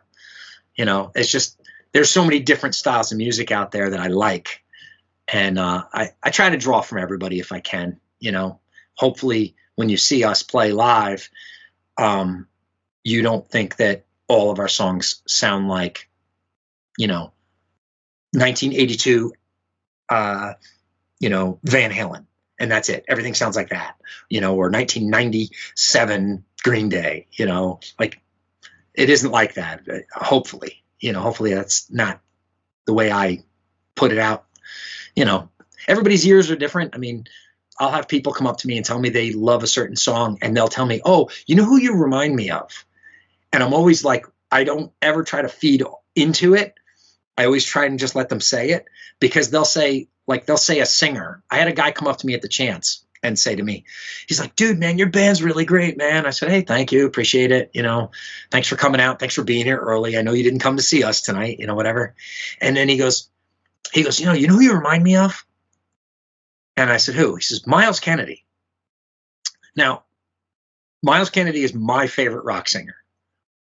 It's just, there's so many different styles of music out there that I like. And I try to draw from everybody if I can, hopefully when you see us play live, you don't think that all of our songs sound like, 1982, Van Halen, and that's it. Everything sounds like that, or 1997 Green Day, like it isn't like that. Hopefully that's not the way I put it out. Everybody's ears are different. I mean, I'll have people come up to me and tell me they love a certain song, and they'll tell me, oh, you know who you remind me of? And I'm always like, I don't ever try to feed into it. I always try and just let them say it, because they'll say a singer. I had a guy come up to me at the Chance and say to me, he's like, dude, man, your band's really great, man. I said, hey, thank you. Appreciate it. Thanks for coming out. Thanks for being here early. I know you didn't come to see us tonight, whatever. And then he goes, you know who you remind me of? And I said, who? He says, Miles Kennedy. Now, Miles Kennedy is my favorite rock singer.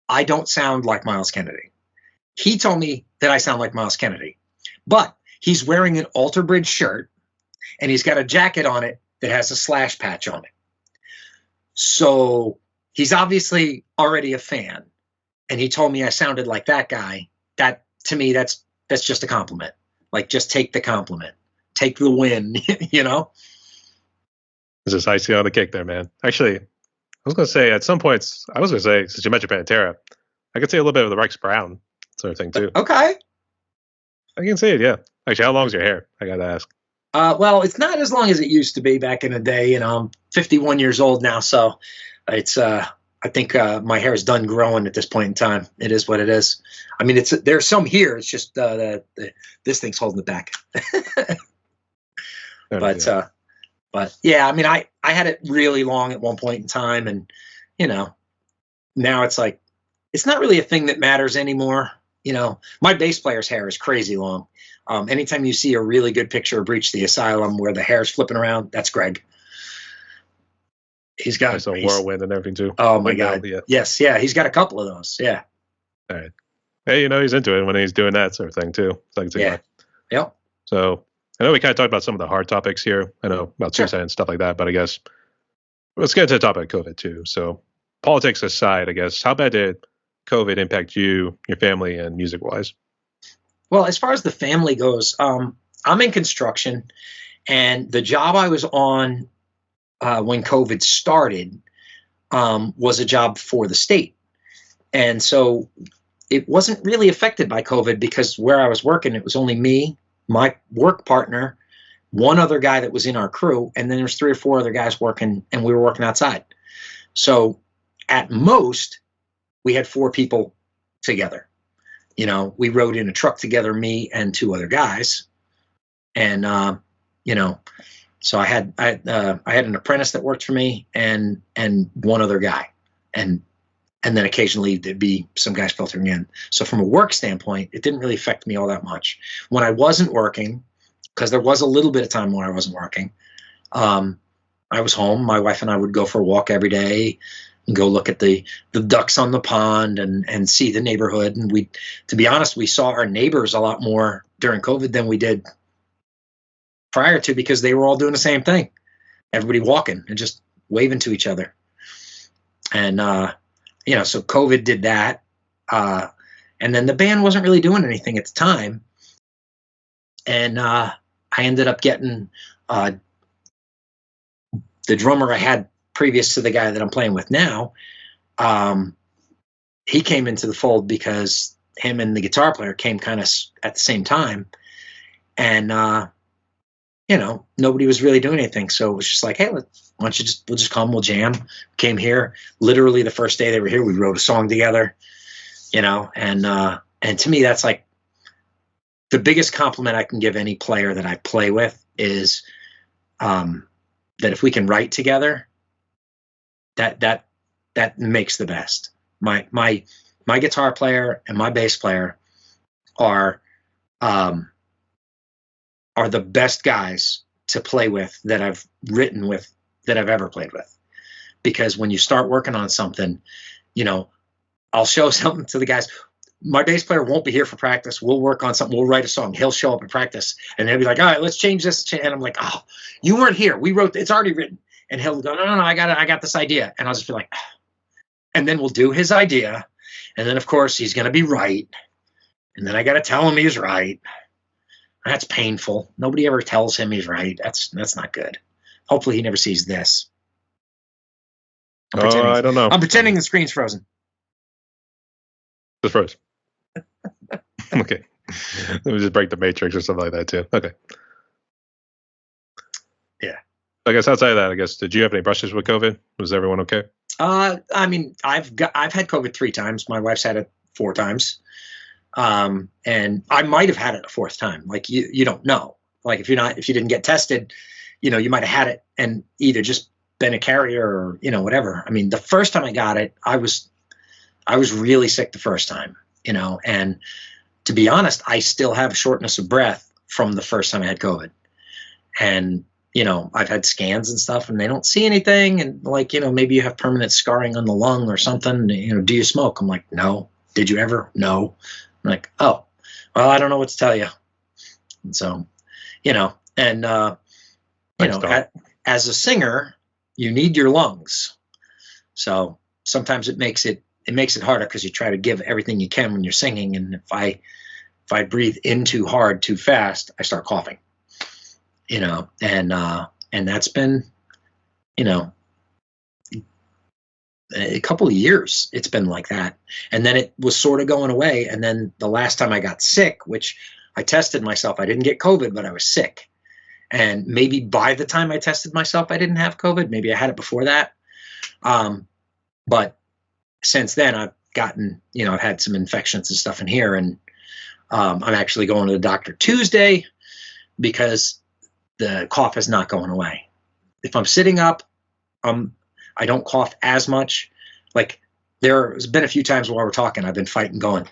I don't sound like Miles Kennedy. He told me that I sound like Miles Kennedy, but he's wearing an Alter Bridge shirt and he's got a jacket on it that has a slash patch on it. So he's obviously already a fan. And he told me I sounded like that guy. That, to me, that's just a compliment. Like, just take the compliment, take the win, This is icing on the cake there, man. Actually, I was going to say at some points, since you mentioned Pantera, I could say a little bit of the Rex Brown sort of thing too. Okay. I can see it, yeah. Actually, how long's your hair? I got to ask. Well, it's not as long as it used to be back in the day. I'm 51 years old now, so it's I think my hair is done growing at this point in time. It is what it is. I mean, there's some here. It's just this thing's holding it back. But yeah, I mean, I had it really long at one point in time, and now it's like it's not really a thing that matters anymore. My bass player's hair is crazy long. Anytime you see a really good picture of Breach the Asylum where the hair's flipping around, that's Greg. He's got some whirlwind and everything too. Oh my God. Yeah. Yes. Yeah. He's got a couple of those. Yeah. All right. Hey, he's into it when he's doing that sort of thing too. It's like, Yeah. Yep. So I know we kind of talked about some of the hard topics here. I know about Sure. suicide and stuff like that, but I guess let's get into the topic of COVID too. So politics aside, I guess, how bad did COVID impact you, your family, and music wise? Well, as far as the family goes, I'm in construction, and the job I was on when COVID started was a job for the state. And so it wasn't really affected by COVID because where I was working, it was only me, my work partner, one other guy that was in our crew, and then there's 3 or 4 other guys working, and we were working outside. So at most, we had 4 people together. We rode in a truck together, me and 2 other guys. And, so I had an apprentice that worked for me and one other guy. And then occasionally there'd be some guys filtering in. So from a work standpoint, it didn't really affect me all that much. When I wasn't working, because there was a little bit of time when I wasn't working, I was home. My wife and I would go for a walk every day and go look at the ducks on the pond and see the neighborhood. And to be honest, we saw our neighbors a lot more during COVID than we did prior to, because they were all doing the same thing. Everybody walking and just waving to each other. And, so COVID did that. And then the band wasn't really doing anything at the time. And I ended up getting the drummer I had previous to the guy that I'm playing with now. He came into the fold because him and the guitar player came kind of at the same time. And, nobody was really doing anything. So it was just like, hey, why don't we'll just come, we'll jam. Came here, literally the first day they were here, we wrote a song together, and to me, that's like the biggest compliment I can give any player that I play with is that if we can write together, that makes the best. My guitar player and my bass player are the best guys to play with that I've written with, that I've ever played with. Because when you start working on something, I'll show something to the guys. My bass player won't be here for practice. We'll work on something. We'll write a song. He'll show up at practice and they'll be like, all right, let's change this. And I'm like, oh, you weren't here. We wrote, it's already written. And he'll go, no, I got this idea. And I'll just be like, oh. And then we'll do his idea. And then of course he's going to be right. And then I got to tell him he's right. That's painful. Nobody ever tells him he's right. That's not good. Hopefully he never sees this. I don't know. I'm pretending the screen's frozen. It's frozen. Okay. Let me just break the matrix or something like that too. Okay. Yeah. I guess outside of that, did you have any brushes with COVID? Was everyone okay? I've had COVID 3 times. My wife's had it 4 times. And I might have had it a 4th time. Like you don't know. Like if you didn't get tested, you might have had it and either just been a carrier or, whatever. I mean, the first time I got it, I was really sick the first time, and to be honest, I still have shortness of breath from the first time I had COVID. And, I've had scans and stuff and they don't see anything. And maybe you have permanent scarring on the lung or something. Do you smoke? I'm like, no. Did you ever? No. I'm like, oh, well, I don't know what to tell you. And so, as a singer, you need your lungs. So sometimes it makes it harder because you try to give everything you can when you're singing. And if I breathe in too hard, too fast, I start coughing, and that's been, a couple of years it's been like that. And then it was sort of going away. And then the last time I got sick, which I tested myself, I didn't get COVID, but I was sick. And maybe by the time I tested myself, I didn't have COVID. Maybe I had it before that. But since then I've gotten, I've had some infections and stuff in here. And I'm actually going to the doctor Tuesday because the cough is not going away. If I'm sitting up, I don't cough as much. Like there's been a few times while we're talking, I've been fighting going,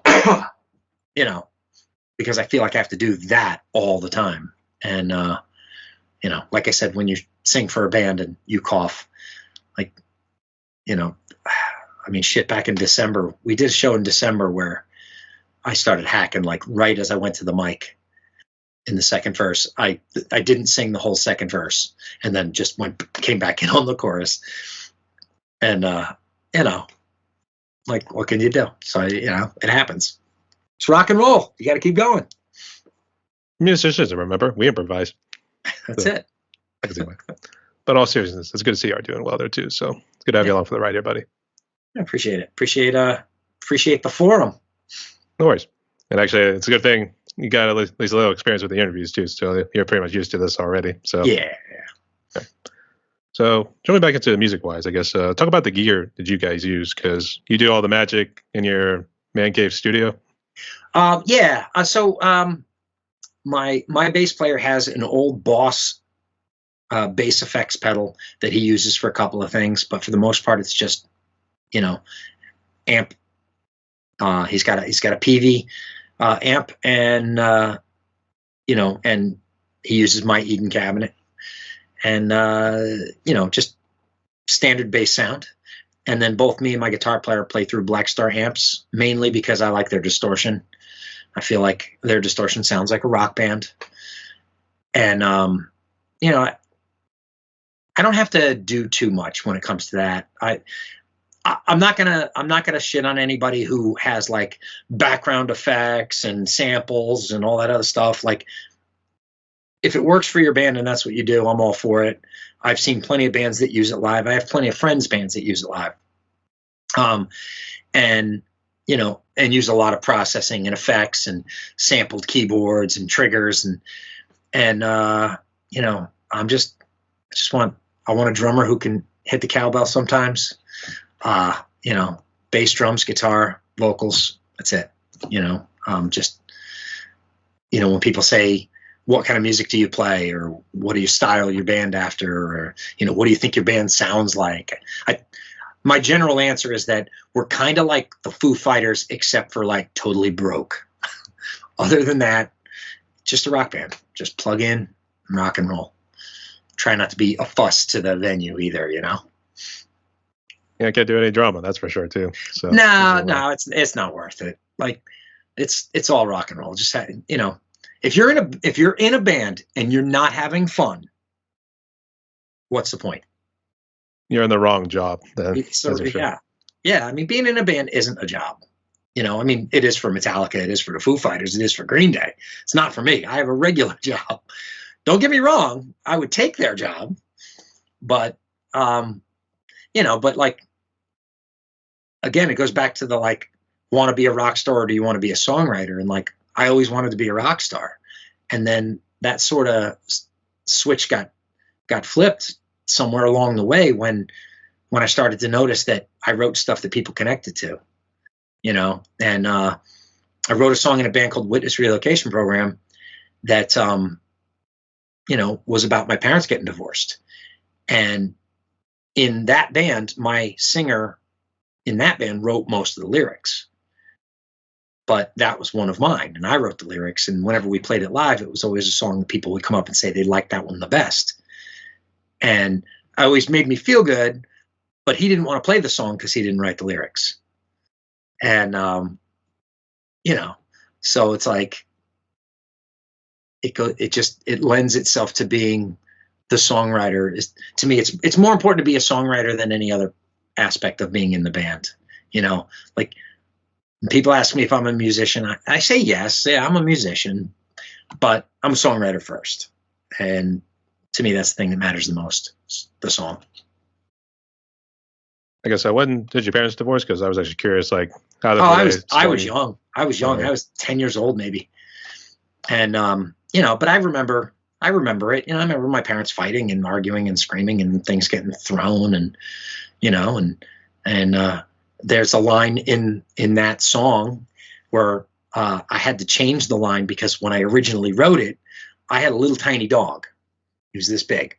because I feel like I have to do that all the time. And, like I said, when you sing for a band and you cough, back in December, we did a show in December where I started hacking like right as I went to the mic in the second verse. I didn't sing the whole second verse, and then just came back in on the chorus. And you know, like, what can you do? So you know, it happens. It's rock and roll. You got to keep going. Musicians, remember, we improvise. That's it. But all seriousness, it's good to see you are doing well there too. So it's good to have you along for the ride here, buddy. I appreciate it. Appreciate the forum. No worries. And actually, it's a good thing you got at least a little experience with the interviews too. So you're pretty much used to this already. So yeah. Okay. So jumping back into music-wise, I guess talk about the gear that you guys use, because you do all the magic in your man cave studio. Yeah. So my bass player has an old Boss bass effects pedal that he uses for a couple of things, but for the most part, it's just, you know, amp. He's got a PV amp, and you know, and he uses my Eden cabinet, and you know, just standard bass sound. And then both me and my guitar player play through Black Star amps, mainly because I like their distortion. I feel like their distortion sounds like a rock band. And you know, I don't have to do too much when it comes to that. I'm not gonna shit on anybody who has like background effects and samples and all that other stuff. Like, if it works for your band and that's what you do, I'm all for it. I've seen plenty of bands that use it live. I have plenty of friends' bands that use it live. And you know, and use a lot of processing and effects and sampled keyboards and triggers and you know, I want a drummer who can hit the cowbell sometimes. You know, bass, drums, guitar, vocals. That's it. You know, just, you know, when people say, what kind of music do you play, or what do you style your band after, or, you know, what do you think your band sounds like? My general answer is that we're kind of like the Foo Fighters, except for like totally broke. Other than that, just a rock band. Just plug in and rock and roll. Try not to be a fuss to the venue either, you know? Yeah, I can't do any drama, that's for sure too. So no, it's not worth it. Like, it's all rock and roll. Just you know, if you're in a band and you're not having fun, what's the point? You're in the wrong job then. So, yeah. I mean, being in a band isn't a job. You know, I mean, it is for Metallica, it is for the Foo Fighters, it is for Green Day. It's not for me. I have a regular job. Don't get me wrong, I would take their job, but you know, but like, again, it goes back to the like, want to be a rock star or do you want to be a songwriter? And like, I always wanted to be a rock star, and then that sort of switch got flipped somewhere along the way when I started to notice that I wrote stuff that people connected to, you know. And I wrote a song in a band called Witness Relocation Program that you know, was about my parents getting divorced. And in that band, my singer in that band wrote most of the lyrics, but that was one of mine, and I wrote the lyrics. And whenever we played it live, it was always a song that people would come up and say they liked that one the best. And it always made me feel good, but he didn't want to play the song because he didn't write the lyrics. And you know, so it's like, it lends itself to being the songwriter. To me, it's more important to be a songwriter than any other aspect of being in the band. You know, like, people ask me if I'm a musician. I say yes. Yeah, I'm a musician, but I'm a songwriter first. And to me, that's the thing that matters the most, the song. I guess when did your parents divorce? Because I was actually curious, like, how I was young. I was 10 years old, maybe. And you know, but I remember it. You know, I remember my parents fighting and arguing and screaming and things getting thrown, and you know, and there's a line in that song where I had to change the line because when I originally wrote it, I had a little tiny dog. He was this big,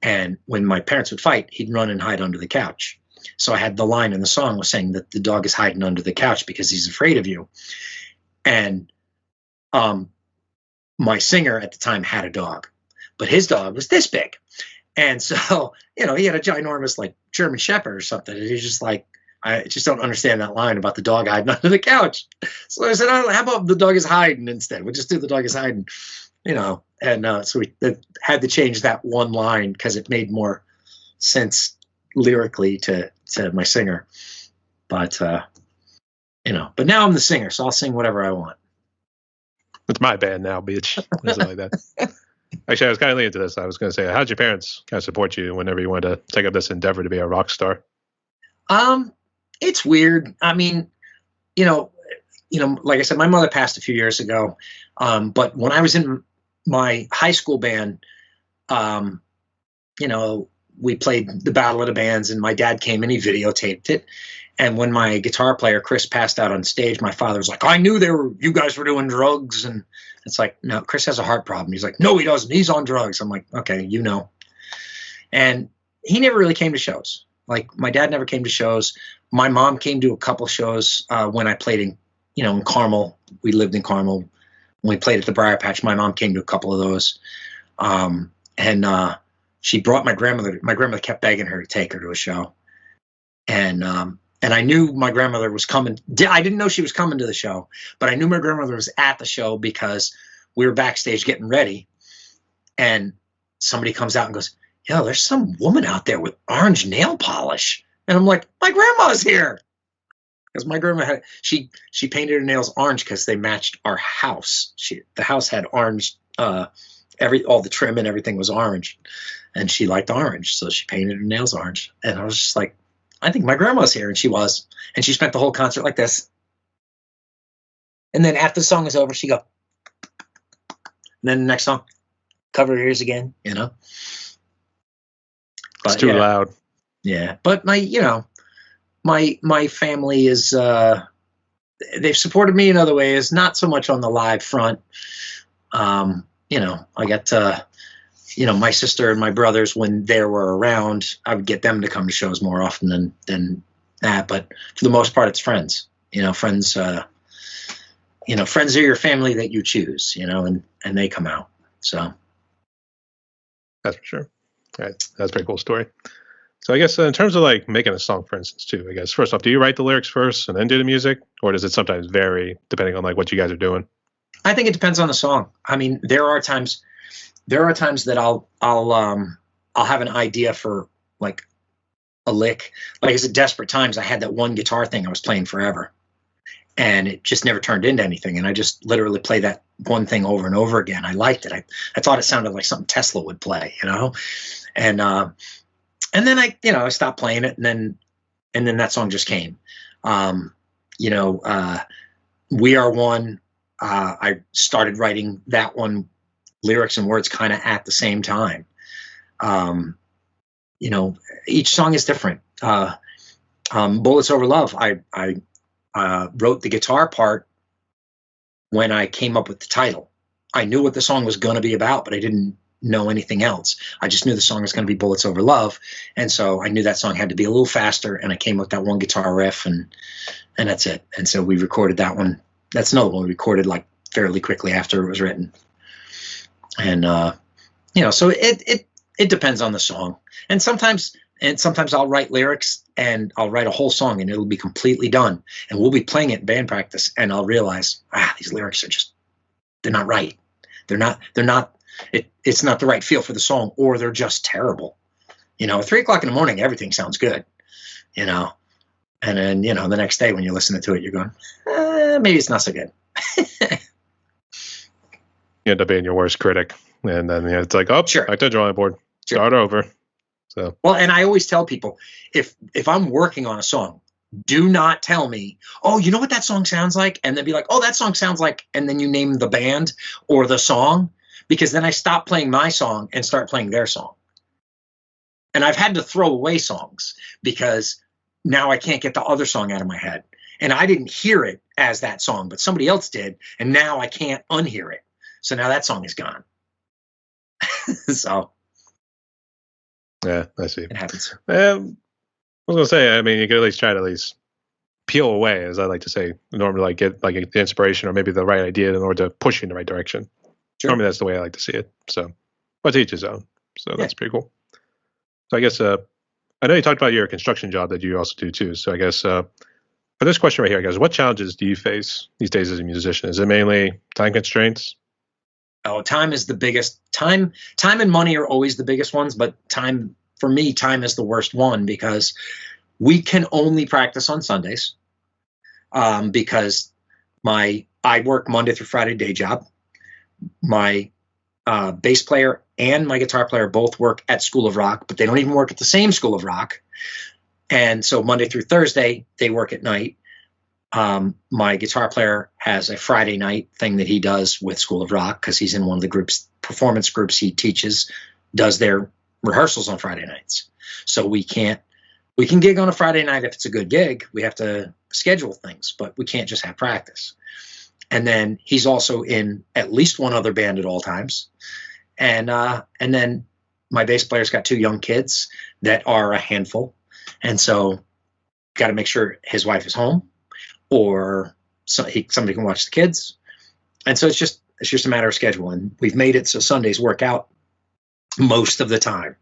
and when my parents would fight, he'd run and hide under the couch. So I had the line in the song was saying that the dog is hiding under the couch because he's afraid of you. And my singer at the time had a dog, but his dog was this big. And so, you know, he had a ginormous like German Shepherd or something. And he's just like, I just don't understand that line about the dog hiding under the couch. So I said, oh, how about the dog is hiding instead? We'll just do the dog is hiding, And so we had to change that one line because it made more sense lyrically to my singer. But, but now I'm the singer, so I'll sing whatever I want. It's my band now, bitch. Something like that. Actually, I was kind of leaning to this. I was going to say, how'd your parents kind of support you whenever you wanted to take up this endeavor to be a rock star? It's weird. I mean, like I said, my mother passed a few years ago. But when I was in my high school band, we played the Battle of the Bands, and my dad came and he videotaped it. And when my guitar player, Chris, passed out on stage, my father was like, I knew you guys were doing drugs. And it's like, no, Chris has a heart problem. He's like, no, he doesn't. He's on drugs. I'm like, okay, And he never really came to shows. Like, my dad never came to shows. My mom came to a couple shows when I played in Carmel. We lived in Carmel. When we played at the Briar Patch, my mom came to a couple of those. And she brought my grandmother. My grandmother kept begging her to take her to a show. And I knew my grandmother was coming. I didn't know she was coming to the show, but I knew my grandmother was at the show because we were backstage getting ready. And somebody comes out and goes, yo, there's some woman out there with orange nail polish. And I'm like, my grandma's here. Because my grandma she painted her nails orange because they matched our house. The house had orange, all the trim and everything was orange. And she liked orange, so she painted her nails orange. And I was just like, I think my grandma's here, and she was. And she spent the whole concert like this. And then after the song was over, she'd go. And then the next song, cover her ears again, But, it's too loud. Yeah, but my family is they've supported me in other ways, not so much on the live front. I got my sister and my brothers, when they were around, I would get them to come to shows more often than that. But for the most part, it's friends. Friends. Friends are your family that you choose. And they come out. So that's for sure. Right, that's a pretty cool story. So I guess in terms of like making a song, for instance, too. I guess first off, do you write the lyrics first and then do the music, or does it sometimes vary depending on like what you guys are doing? I think it depends on the song. I mean, there are times that I'll have an idea for like a lick. Like I said, Desperate Times, I had that one guitar thing I was playing forever, and it just never turned into anything. And I just literally play that one thing over and over again. I liked it. I thought it sounded like something Tesla would play, and then I stopped playing it, and then that song just came. We Are One. I started writing that one, lyrics and words, kind of at the same time. Each song is different. Bullets Over Love, I wrote the guitar part when I came up with the title. I knew what the song was going to be about, but I didn't know anything else. I just knew the song was going to be Bullets Over Love. And so I knew that song had to be a little faster, and I came up with that one guitar riff, and that's it. And so we recorded that one. That's another one we recorded like fairly quickly after it was written. And, so it depends on the song. And sometimes I'll write lyrics and I'll write a whole song and it'll be completely done. And we'll be playing it in band practice, and I'll realize, these lyrics are they're not right. It's not the right feel for the song, or they're just terrible. At 3 o'clock in the morning, everything sounds good, and then, the next day when you're listening to it, you're going, maybe it's not so good. You end up being your worst critic. And then it's like, oh, sure, back to the drawing board. Sure. Start over. So, well, and I always tell people, if I'm working on a song, do not tell me, oh, you know what that song sounds like? And then be like, oh, that song sounds like, and then you name the band or the song, because then I stop playing my song and start playing their song. And I've had to throw away songs because now I can't get the other song out of my head. And I didn't hear it as that song, but somebody else did. And now I can't unhear it. So now that song is gone. So. Yeah, I see. It happens. I was going to say, I mean, you could at least try to peel away, as I like to say, in order to get the inspiration or maybe the right idea in order to push you in the right direction. Sure. Normally that's the way I like to see it. So, but to each his own. So that's pretty cool. So I guess I know you talked about your construction job that you also do too. So I guess for this question right here, I guess, what challenges do you face these days as a musician? Is it mainly time constraints? Oh, time is the biggest. Time and money are always the biggest ones, but time for me, time is the worst one because we can only practice on Sundays because I work Monday through Friday day job. My bass player and my guitar player both work at School of Rock, but they don't even work at the same School of Rock. And so Monday through Thursday, they work at night. My guitar player has a Friday night thing that he does with School of Rock because he's in one of the performance groups he teaches, does their rehearsals on Friday nights. So we can gig on a Friday night if it's a good gig. We have to schedule things, but we can't just have practice. And then he's also in at least one other band at all times. And then my bass player's got 2 young kids that are a handful. And so got to make sure his wife is home or somebody can watch the kids. And so it's just a matter of schedule. And we've made it so Sundays work out most of the time,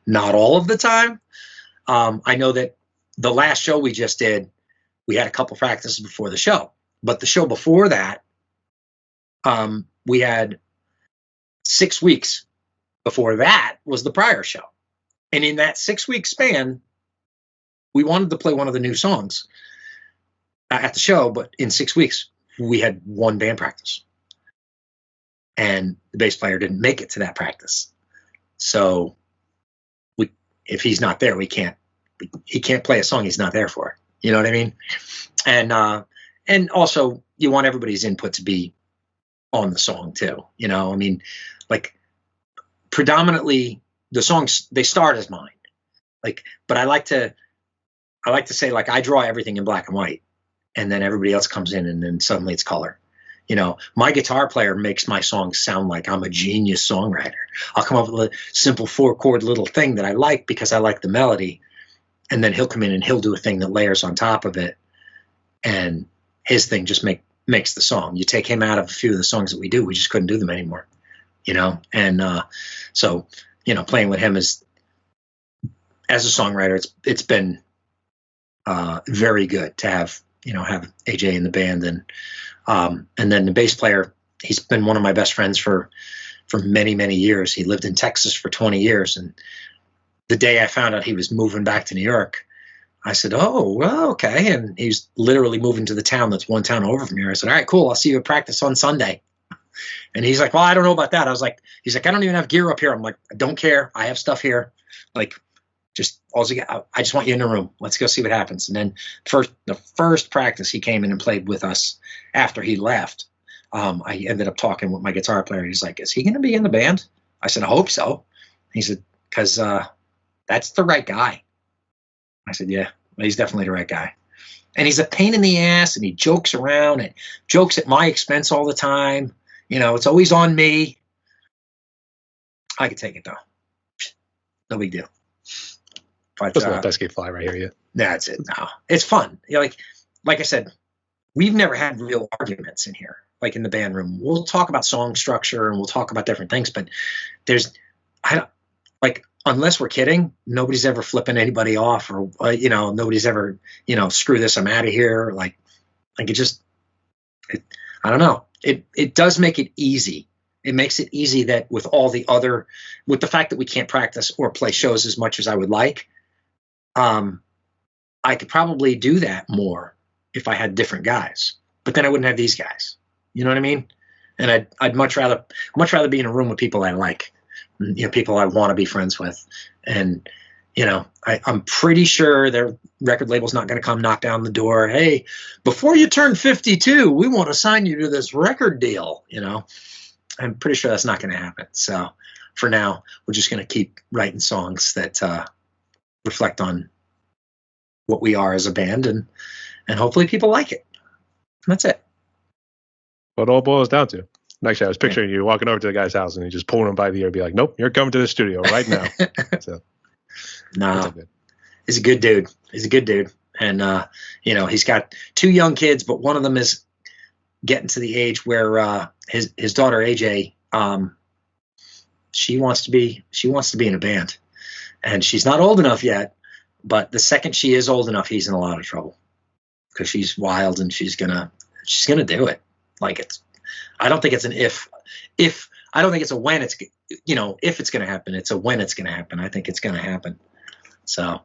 not all of the time. I know that the last show we just did, we had a couple practices before the show, but the show before that, we had 6 weeks before that was the prior show. And in that 6-week span, we wanted to play one of the new songs at the show, but in 6 weeks, we had 1 band practice. And the bass player didn't make it to that practice. So if he's not there, he can't play a song he's not there for. You know what I mean? And also you want everybody's input to be on the song too. You know, I mean, like predominantly the songs, they start as mine. Like, but I like to say, like, I draw everything in black and white and then everybody else comes in and then suddenly it's color. You know, my guitar player makes my songs sound like I'm a genius songwriter. I'll come up with a simple 4-chord little thing that I like because I like the melody. And then he'll come in and he'll do a thing that layers on top of it. And his thing just makes the song. You take him out of a few of the songs that we do, we just couldn't do them anymore, you know? And so, you know, playing with him as a songwriter, it's been very good to have AJ in the band. And then the bass player, he's been one of my best friends for many, many years. He lived in Texas for 20 years. And the day I found out he was moving back to New York, I said, oh, well, okay. And he's literally moving to the town that's 1 town over from here. I said, all right, cool. I'll see you at practice on Sunday. And he's like, well, I don't know about that. He's like, I don't even have gear up here. I'm like, I don't care. I have stuff here. Like, I just want you in the room. Let's go see what happens. And then the first practice he came in and played with us after he left. I ended up talking with my guitar player. He's like, is he going to be in the band? I said, I hope so. He said, because that's the right guy. I said, yeah, he's definitely the right guy. And he's a pain in the ass and he jokes around and jokes at my expense all the time. You know, it's always on me. I can take it though. No big deal. But just let Dusky fly right here, yeah. That's it. No, it's fun. You know, like I said, we've never had real arguments in here, like in the band room. We'll talk about song structure and we'll talk about different things, but unless we're kidding, nobody's ever flipping anybody off or, nobody's ever, screw this, I'm out of here. I don't know. It does make it easy. It makes it easy that with the fact that we can't practice or play shows as much as I would like, I could probably do that more if I had different guys, but then I wouldn't have these guys. You know what I mean? And I'd much rather be in a room with people I like, people I want to be friends with. And, I'm pretty sure their record label's not going to come knock down the door. Hey, before you turn 52, we want to sign you to this record deal. I'm pretty sure that's not going to happen. So for now, we're just going to keep writing songs that reflect on what we are as a band, and hopefully people like it. That's it. What it all boils down to. Actually, I was picturing you walking over to the guy's house and you just pulling him by the ear and be like, nope, you're coming to the studio right now. So, no, he's a good dude. And, he's got 2 young kids, but one of them is getting to the age where his daughter, AJ, she wants to be in a band. And she's not old enough yet, But the second she is old enough, he's in a lot of trouble because she's wild and she's gonna do it. Like I don't think it's an if. I don't think it's a when it's, if it's gonna happen. It's a when it's gonna happen. I think it's gonna happen. So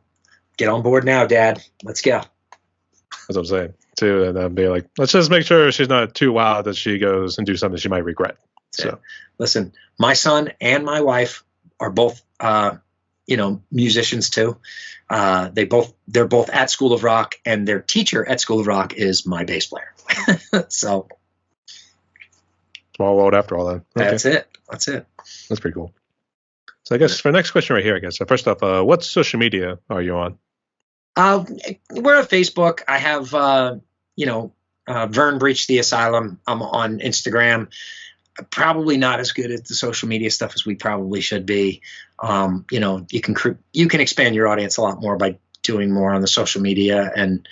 get on board now, Dad. Let's go. That's what I'm saying too, and then be like, let's just make sure she's not too wild that she goes and do something she might regret. So listen, my son and my wife are both, musicians too. They're both at School of Rock, and their teacher at School of Rock is my bass player. So small world after all. Then That's it. That's pretty cool. So I guess for the next question right here, first off, what social media are you on? We're on Facebook. I have, Vern breached the Asylum. I'm on Instagram. Probably not as good at the social media stuff as we probably should be. You can expand your audience a lot more by doing more on the social media. And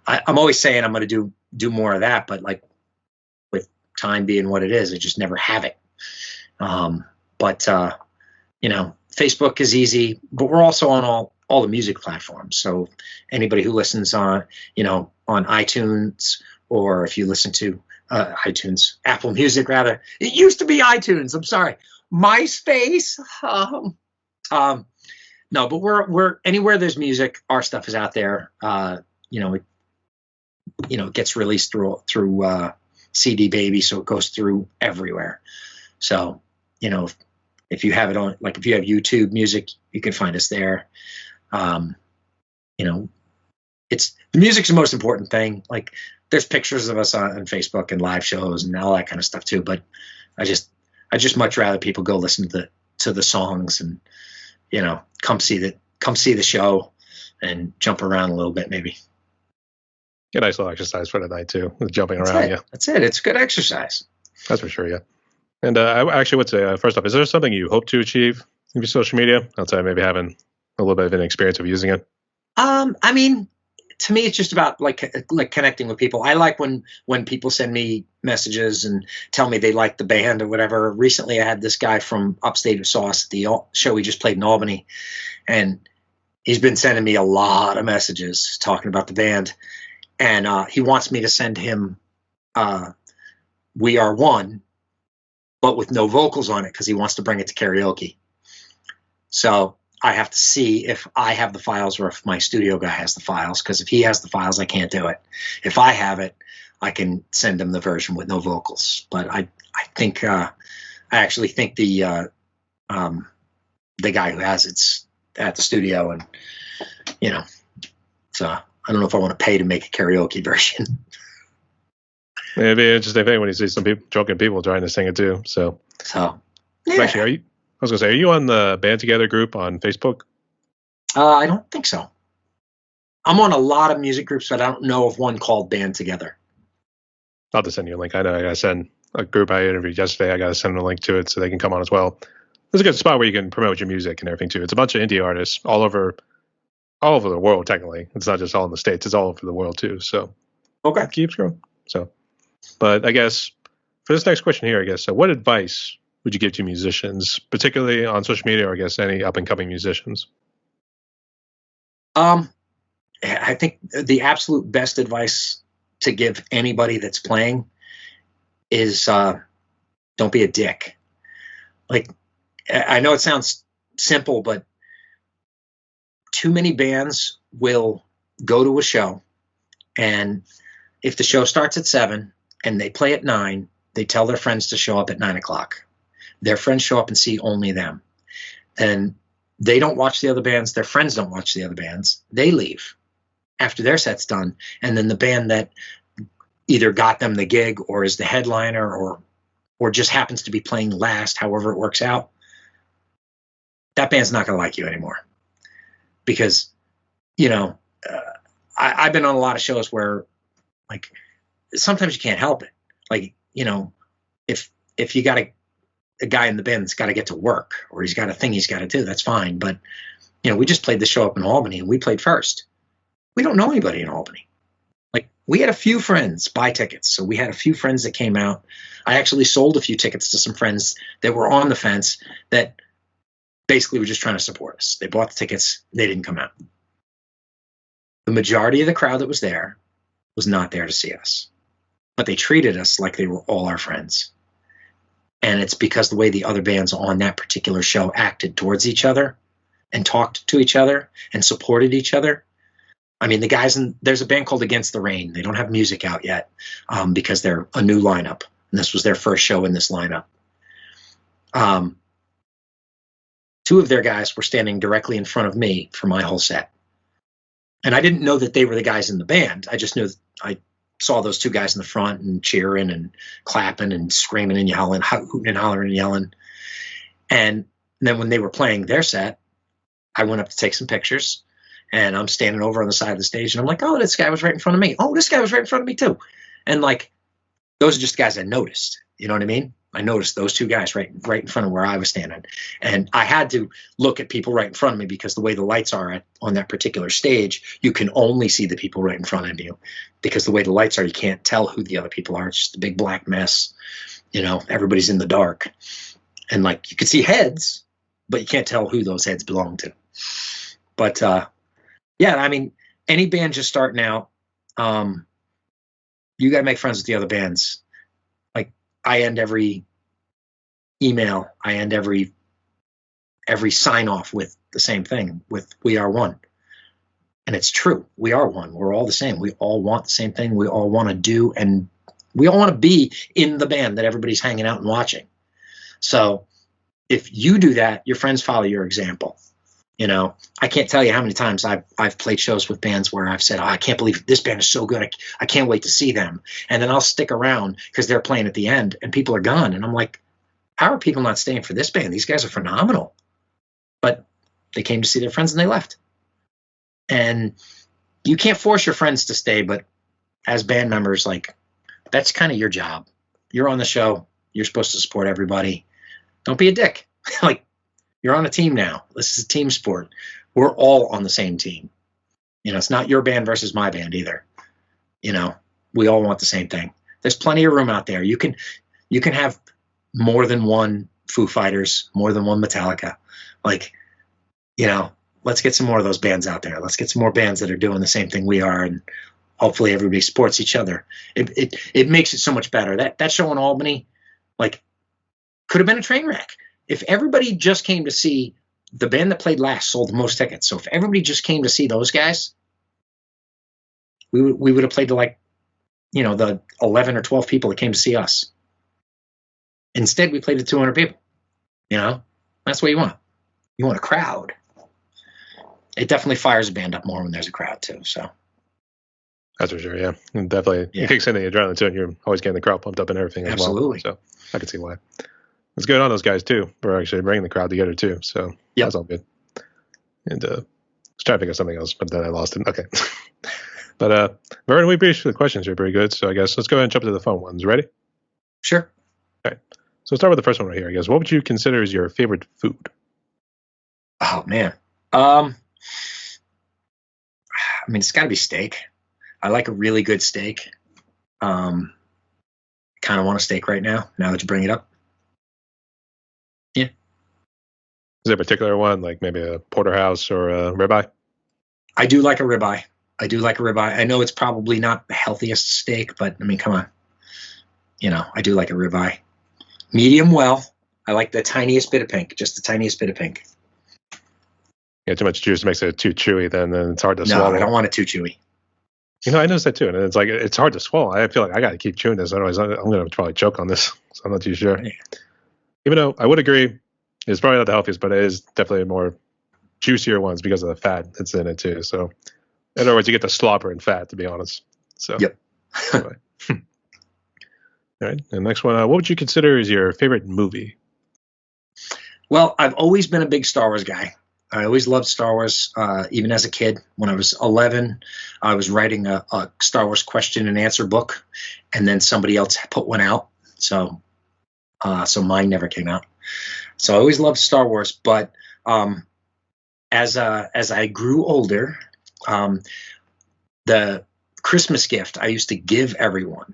I'm always saying I'm going to do more of that, but like with time being what it is, I just never have it. Facebook is easy, but we're also on all the music platforms. So anybody who listens on iTunes, or if you listen to Apple Music rather. It used to be iTunes. I'm sorry, MySpace. No, but we're anywhere there's music, our stuff is out there. It gets released through CD Baby, so it goes through everywhere. So if you have it on, like if you have YouTube Music, you can find us there. It's the music's the most important thing. Like there's pictures of us on Facebook and live shows and all that kind of stuff too. But I just much rather people go listen to the songs and, come see the show and jump around a little bit, maybe. Get a nice little exercise for the night too, jumping around. Yeah, that's it. It's good exercise. That's for sure. Yeah. And I actually would say, first off, is there something you hope to achieve in your social media outside maybe having a little bit of an experience of using it? To me, it's just about like connecting with people. I like when people send me messages and tell me they like the band or whatever. Recently, I had this guy from upstate who saw us at the show we just played in Albany, and he's been sending me a lot of messages talking about the band, and he wants me to send him "We Are One," but with no vocals on it because he wants to bring it to karaoke. So I have to see if I have the files or if my studio guy has the files, because if he has the files, I can't do it. If I have it, I can send him the version with no vocals. But I actually think the guy who has it's at the studio, and so I don't know if I want to pay to make a karaoke version. It'd be an interesting thing when you see some drunken people trying to sing it too. So yeah. Actually, are you on the Band Together group on Facebook? I don't think so. I'm on a lot of music groups, but I don't know of one called Band Together. I'll have to send you a link. I know I got to send a group I interviewed yesterday. I got to send them a link to it so they can come on as well. It's a good spot where you can promote your music and everything too. It's a bunch of indie artists all over the world. Technically, it's not just all in the States. It's all over the world too. So okay, keeps growing. So, but I guess for this next question here, so what advice would you give to musicians, particularly on social media, or I guess any up and coming musicians? I think the absolute best advice to give anybody that's playing is don't be a dick. Like, I know it sounds simple, but too many bands will go to a show, and if the show starts at 7 and they play at 9, they tell their friends to show up at 9 o'clock. Their friends show up and see only them. And they don't watch the other bands. Their friends don't watch the other bands. They leave after their set's done. And then the band that either got them the gig or is the headliner or just happens to be playing last, however it works out, that band's not going to like you anymore. Because, I've been on a lot of shows where, like, sometimes you can't help it. Like, if you got a guy in the band that's got to get to work, or he's got a thing he's got to do, that's fine. But, we just played the show up in Albany and we played first. We don't know anybody in Albany. Like, we had a few friends buy tickets. So we had a few friends that came out. I actually sold a few tickets to some friends that were on the fence that basically were just trying to support us. They bought the tickets. They didn't come out. The majority of the crowd that was there was not there to see us, but they treated us like they were all our friends. And it's because the way the other bands on that particular show acted towards each other and talked to each other and supported each other. I mean, there's a band called Against the Rain. They don't have music out yet because they're a new lineup. And this was their first show in this lineup. Two of their guys were standing directly in front of me for my whole set. And I didn't know that they were the guys in the band. I just knew I saw those two guys in the front and cheering and clapping and screaming and yelling, hooting and hollering and yelling. And then when they were playing their set, I went up to take some pictures, and I'm standing over on the side of the stage, and I'm like, oh, this guy was right in front of me. Oh, this guy was right in front of me too. And like, those are just guys I noticed. You know what I mean? I noticed those two guys right in front of where I was standing. And I had to look at people right in front of me because the way the lights are on that particular stage, you can only see the people right in front of you because the way the lights are, you can't tell who the other people are. It's just a big black mess. You know, everybody's in the dark. And like, you can see heads, but you can't tell who those heads belong to. But yeah, I mean, any band just starting out, you got to make friends with the other bands. I end every email, I end every sign off with the same thing, with "We are one." And it's true. We are one. We're all the same. We all want the same thing. We all want to do, and we all want to be in the band that everybody's hanging out and watching. So if you do that, your friends follow your example. You know, I can't tell you how many times I've played shows with bands where I've said, oh, I can't believe this band is so good. I can't wait to see them. And then I'll stick around because they're playing at the end and people are gone. And I'm like, how are people not staying for this band? These guys are phenomenal. But they came to see their friends and they left. And you can't force your friends to stay, but as band members, like, that's kind of your job. You're on the show. You're supposed to support everybody. Don't be a dick. Like, you're on a team now. This is a team sport. We're all on the same team. You know, it's not your band versus my band either. You know, we all want the same thing. There's plenty of room out there. You can have more than one Foo Fighters, more than one Metallica. Like, you know, let's get some more of those bands out there. Let's get some more bands that are doing the same thing we are, and hopefully everybody supports each other. It makes it so much better. That show in Albany, like, could have been a train wreck. If everybody just came to see the band that played last, sold the most tickets. So if everybody just came to see those guys, we would have played to, like, you know, the 11 or 12 people that came to see us. Instead, we played to 200 people. You know, that's what you want. You want a crowd. It definitely fires a band up more when there's a crowd too. So that's for sure. Yeah, and definitely. Yeah. It kicks in the adrenaline too, and you're always getting the crowd pumped up and everything. Absolutely. As well. So I can see why. It's good on those guys too for actually bringing the crowd together too. So yep. That's all good. And I was trying to think of something else, but then I lost it. Okay. But Vern, we appreciate the questions. You're pretty good. So I guess let's go ahead and jump to the phone ones. Ready? Sure. Okay. So we'll start with the first one right here. I guess, what would you consider as your favorite food? Oh man. I mean, it's got to be steak. I like a really good steak. Kind of want a steak right now that you bring it up. Yeah. Is there a particular one, like maybe a porterhouse or a ribeye? I do like a ribeye. I know it's probably not the healthiest steak, but I mean, come on. You know, I do like a ribeye. Medium well. I like the tiniest bit of pink, just the tiniest bit of pink. Yeah, too much juice makes it too chewy, then it's hard to swallow. No, I don't want it too chewy. You know, I noticed that too, and it's like it's hard to swallow. I feel like I got to keep chewing this, otherwise I'm going to probably choke on this. So I'm not too sure. Yeah. Even though I would agree, it's probably not the healthiest, but it is definitely more juicier ones because of the fat that's in it too. So, in other words, you get the slopper and fat, to be honest. So, yep. Anyway. All right, and next one, what would you consider is your favorite movie? Well, I've always been a big Star Wars guy. I always loved Star Wars, even as a kid. When I was 11, I was writing a Star Wars question and answer book, and then somebody else put one out. So mine never came out. So I always loved Star Wars. But as I grew older, the Christmas gift I used to give everyone,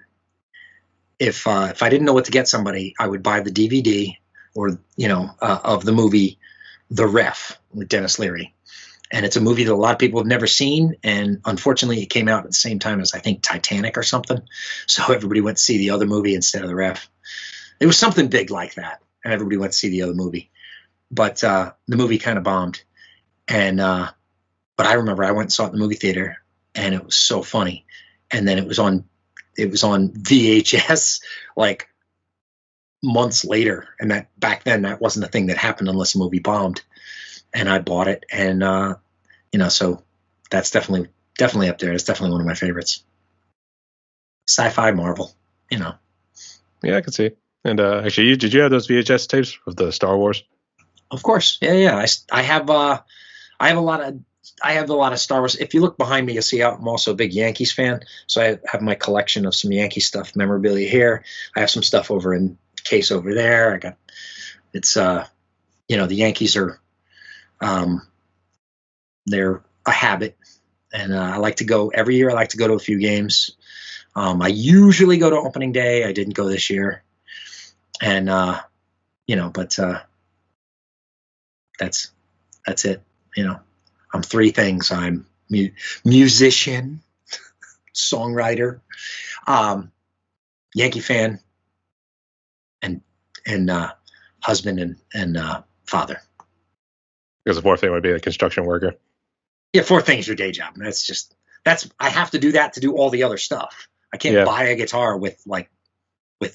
if I didn't know what to get somebody, I would buy the DVD or of the movie The Ref with Dennis Leary, And it's a movie that a lot of people have never seen. And unfortunately, it came out at the same time as, I think, Titanic or something. So everybody went to see the other movie instead of the ref. It was something big like that. And everybody went to see the other movie. But the movie kind of bombed. And but I remember I went and saw it in the movie theater, and it was so funny. And then it was on VHS like months later. And that back then, that wasn't a thing that happened unless a movie bombed. And I bought it, and so that's definitely up there. It's definitely one of my favorites. Sci-fi Marvel, Yeah, I can see. And actually, did you have those VHS tapes of the Star Wars? Of course, yeah. I have a lot of Star Wars. If you look behind me, you'll see I'm also a big Yankees fan. So I have my collection of some Yankee stuff, memorabilia here. I have some stuff over in the case over there. The Yankees are. They're a habit, and I like to go every year. I like to go to a few games. I usually go to opening day. I didn't go this year, and but that's it. I'm three things. I'm musician, songwriter, Yankee fan, and husband and father. Because the fourth thing would be a construction worker. Yeah, fourth thing is your day job. I have to do that to do all the other stuff. I can't buy a guitar with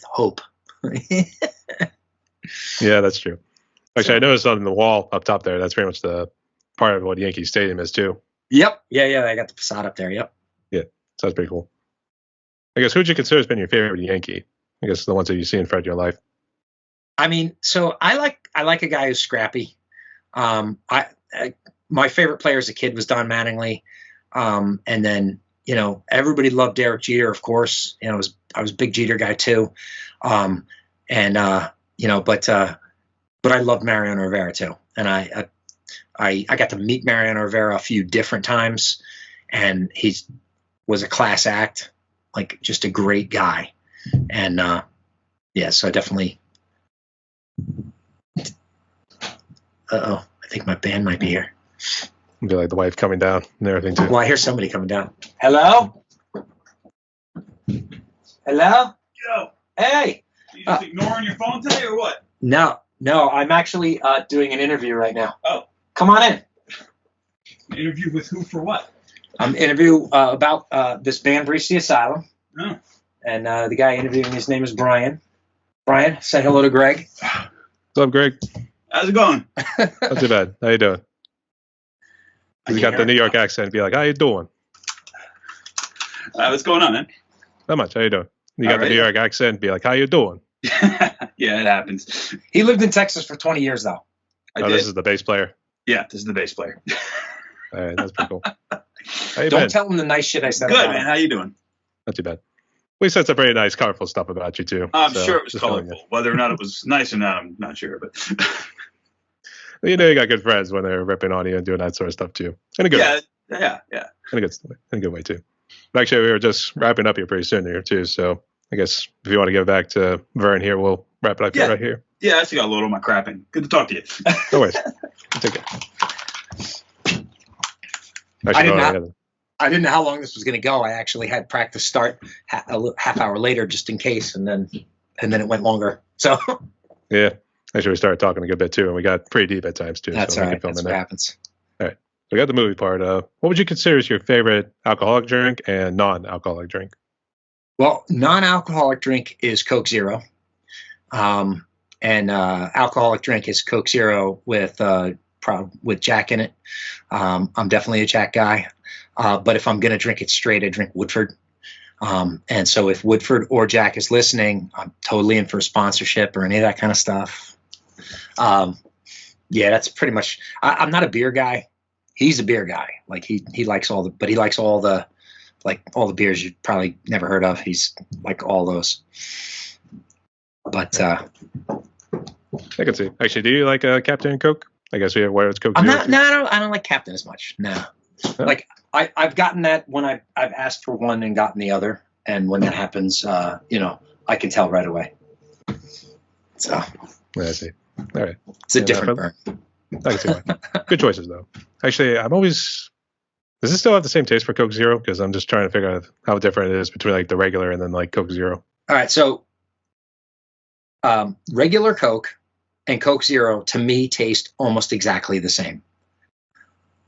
hope. Yeah, that's true. Actually, I noticed on the wall up top there, that's pretty much the part of what Yankee Stadium is too. Yep. Yeah. I got the facade up there. Yep. Yeah, so that's pretty cool. I guess, who'd you consider has been your favorite Yankee? I guess the ones that you've seen throughout your life. I mean, so I like a guy who's scrappy. My favorite player as a kid was Don Mattingly. And then, everybody loved Derek Jeter, of course. I was a big Jeter guy too. But I loved Mariano Rivera too. And I got to meet Mariano Rivera a few different times, and he was a class act, like just a great guy. And so I definitely. I think my band might be here. It'd be like the wife coming down and everything too. Well, I hear somebody coming down. Hello? Hello? Yo. Hey. You just ignoring your phone today or what? No. I'm actually doing an interview right now. Oh. Come on in. An interview with who for what? I'm interview about this band, Breach the Asylum. Oh. And the guy interviewing, his name is Brian. Brian, say hello to Greg. What's up, Greg? How's it going? Not too bad. How you doing? He's got the New York accent. Be like, how you doing? What's going on, man? Not much. How you doing? You got the New York accent. Be like, how you doing? Yeah, it happens. He lived in Texas for 20 years, though. I did. This is the bass player. Yeah, this is the bass player. All right, that's pretty cool. How you Don't been? tell him the nice shit I said. Good, man. How you doing? Not too bad. We said some pretty nice, colorful stuff about you too. I'm so sure it was just feeling colorful. Whether or not it was nice or not, I'm not sure. But you got good friends when they're ripping on you and doing that sort of stuff too. In a good way. Yeah. In a good way too. But actually, we were just wrapping up here pretty soon here too. So I guess if you want to give it back to Vern here, we'll wrap it up right here. Yeah, I see got a load on my crap in. Good to talk to you. No worries. Take care. I didn't know how long this was going to go. I actually had practice start a half hour later just in case, and then it went longer. So yeah, actually we started talking a good bit too, and we got pretty deep at times too. That's all right. That's what happens. All right, we got the movie part. What would you consider as your favorite alcoholic drink and non-alcoholic drink? Well, non-alcoholic drink is Coke Zero, and alcoholic drink is Coke Zero with Jack in it. I'm definitely a Jack guy. But if I'm going to drink it straight, I drink Woodford. And so if Woodford or Jack is listening, I'm totally in for a sponsorship or any of that kind of stuff. That's pretty much, I'm not a beer guy. He's a beer guy. Like he likes all the beers you've probably never heard of. He's like all those. But I can see. Actually, do you like Captain Coke? I guess we have where it's Coke. I don't like Captain as much. No. Huh? Like I've gotten that when I've asked for one and gotten the other, and when that happens, I can tell right away. So I see. All right, it's a different burn. I can see why. Good choices though. Actually, I'm always. Does it still have the same taste for Coke Zero? Because I'm just trying to figure out how different it is between like the regular and then like Coke Zero. All right, so regular Coke and Coke Zero to me taste almost exactly the same.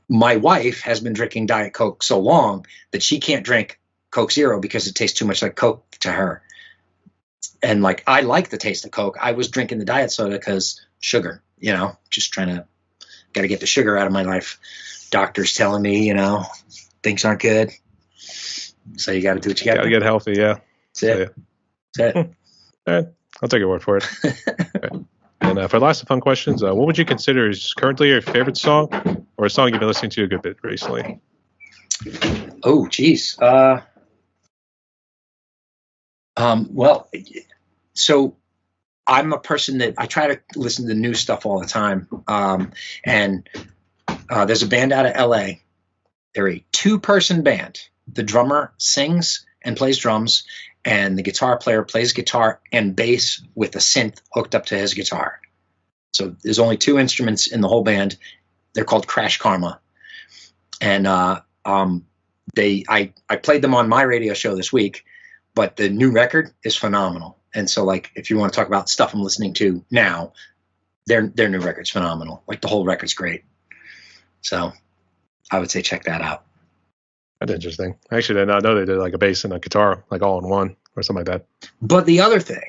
My wife has been drinking Diet Coke so long that she can't drink Coke Zero because it tastes too much like Coke to her. And like, I like the taste of Coke. I was drinking the diet soda because sugar, just got to get the sugar out of my life. Doctors telling me, things aren't good. So you got to do what you got to do. Got to get healthy. Yeah. That's it. That's it. All right. I'll take your word for it. Okay. And for the last fun questions, what would you consider is currently your favorite song or a song you've been listening to a good bit recently? Oh, geez. Well, so I'm a person that I try to listen to new stuff all the time. And there's a band out of LA. They're a 2-person band. The drummer sings and plays drums, and the guitar player plays guitar and bass with a synth hooked up to his guitar. So there's only 2 instruments in the whole band. They're called Crash Karma. And I played them on my radio show this week, but the new record is phenomenal. And so, like, if you want to talk about stuff I'm listening to now, their new record's phenomenal. Like, the whole record's great. So I would say check that out. That's interesting. I actually did not know they did like a bass and a guitar, like all in one or something like that. But the other thing,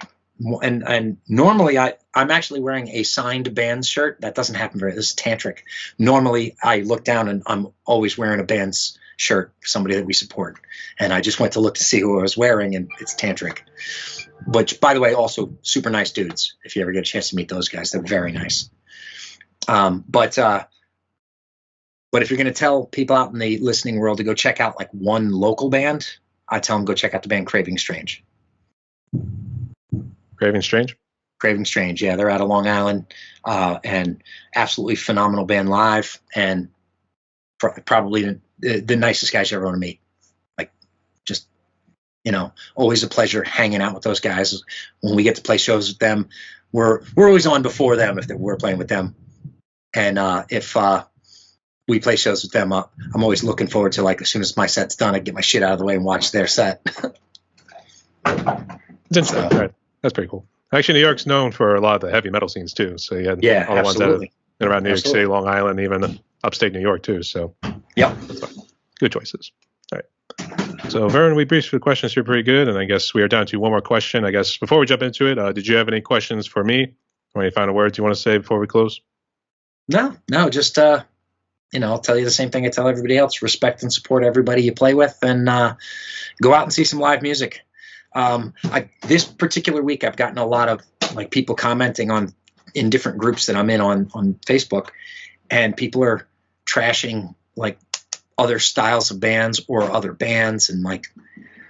and normally I'm actually wearing a signed band shirt. That doesn't happen this is tantric. Normally I look down and I'm always wearing a band's shirt, somebody that we support. And I just went to look to see who I was wearing, and it's tantric. Which, by the way, also super nice dudes. If you ever get a chance to meet those guys, they're very nice. But if you're going to tell people out in the listening world to go check out like one local band, I tell them go check out the band Craving Strange. Craving Strange? Craving Strange, yeah. They're out of Long Island, and absolutely phenomenal band live, and probably the nicest guys you ever want to meet. Like, just, always a pleasure hanging out with those guys. When we get to play shows with them, we're always on before them if we're playing with them. And if we play shows with them, I'm always looking forward to, like, as soon as my set's done, I get my shit out of the way and watch their set. That's pretty cool. Actually, New York's known for a lot of the heavy metal scenes too. So you had all the ones that are around New York City, Long Island, even upstate New York too. So yeah, good choices. All right. So Vern, we briefed the questions here pretty good, and I guess we are down to one more question. I guess before we jump into it, did you have any questions for me or any final words you want to say before we close? No, just I'll tell you the same thing I tell everybody else: respect and support everybody you play with, and go out and see some live music. This particular week, I've gotten a lot of like people commenting in different groups that I'm in on Facebook, and people are trashing like other styles of bands or other bands, and like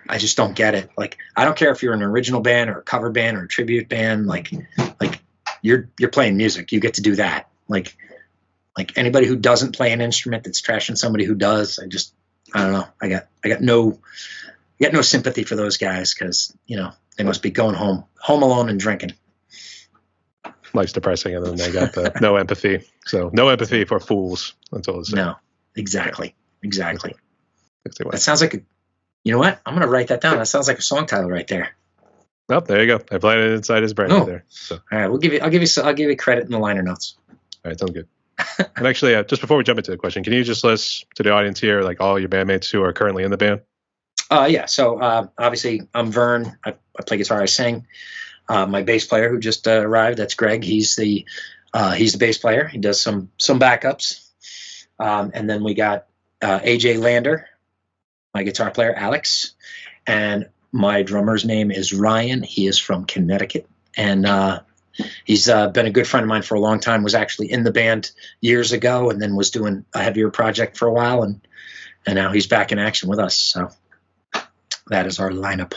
I just don't get it. Like, I don't care if you're an original band or a cover band or a tribute band. Like you're playing music, you get to do that. Like anybody who doesn't play an instrument that's trashing somebody who does, I don't know. I got no sympathy for those guys, because they must be going home alone and drinking. Life's depressing, and then they got the no empathy. So no empathy for fools. That's all it's saying. No, exactly. That sounds like you know what? I'm gonna write that down. That sounds like a song title right there. Well, there you go. I planted it inside his brain right there. So. All right, I'll give you credit in the liner notes. All right, sounds good. And actually, just before we jump into the question, can you just list to the audience here, like all your bandmates who are currently in the band? Yeah. So obviously, I'm Vern. I play guitar. I sing. My bass player who just arrived, that's Greg. He's the bass player. He does some backups. And then we got AJ Lander, my guitar player, Alex, and my drummer's name is Ryan. He is from Connecticut, and he's been a good friend of mine for a long time. Was actually in the band years ago, and then was doing a heavier project for a while, and now he's back in action with us. So that is our lineup.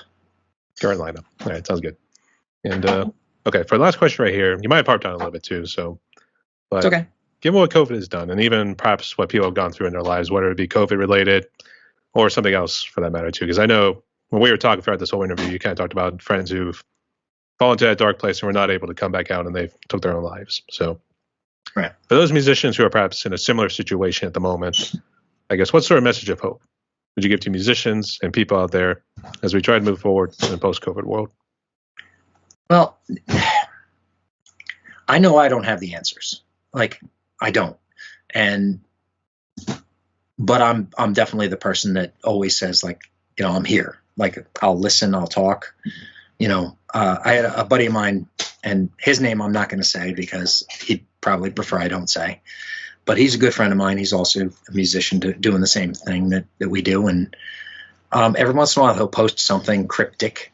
Current lineup. All right, sounds good. And okay, for the last question right here, you might have harped on a little bit too. But it's okay. Given what COVID has done, and even perhaps what people have gone through in their lives, whether it be COVID related or something else for that matter too, because I know when we were talking throughout this whole interview, you kind of talked about friends who've fallen into that dark place and were not able to come back out, and they took their own lives. So Right. For those musicians who are perhaps in a similar situation at the moment, I guess, what sort of message of hope would you give to musicians and people out there as we try to move forward in a post-COVID world? Well, I know I don't have the answers. Like, I don't. But I'm definitely the person that always says, like, you know, I'm here. Like, I'll listen, I'll talk. You know, I had a buddy of mine, and his name I'm not going to say because he'd probably prefer I don't say. But he's a good friend of mine. He's also a musician doing the same thing that we do. And every once in a while, he'll post something cryptic,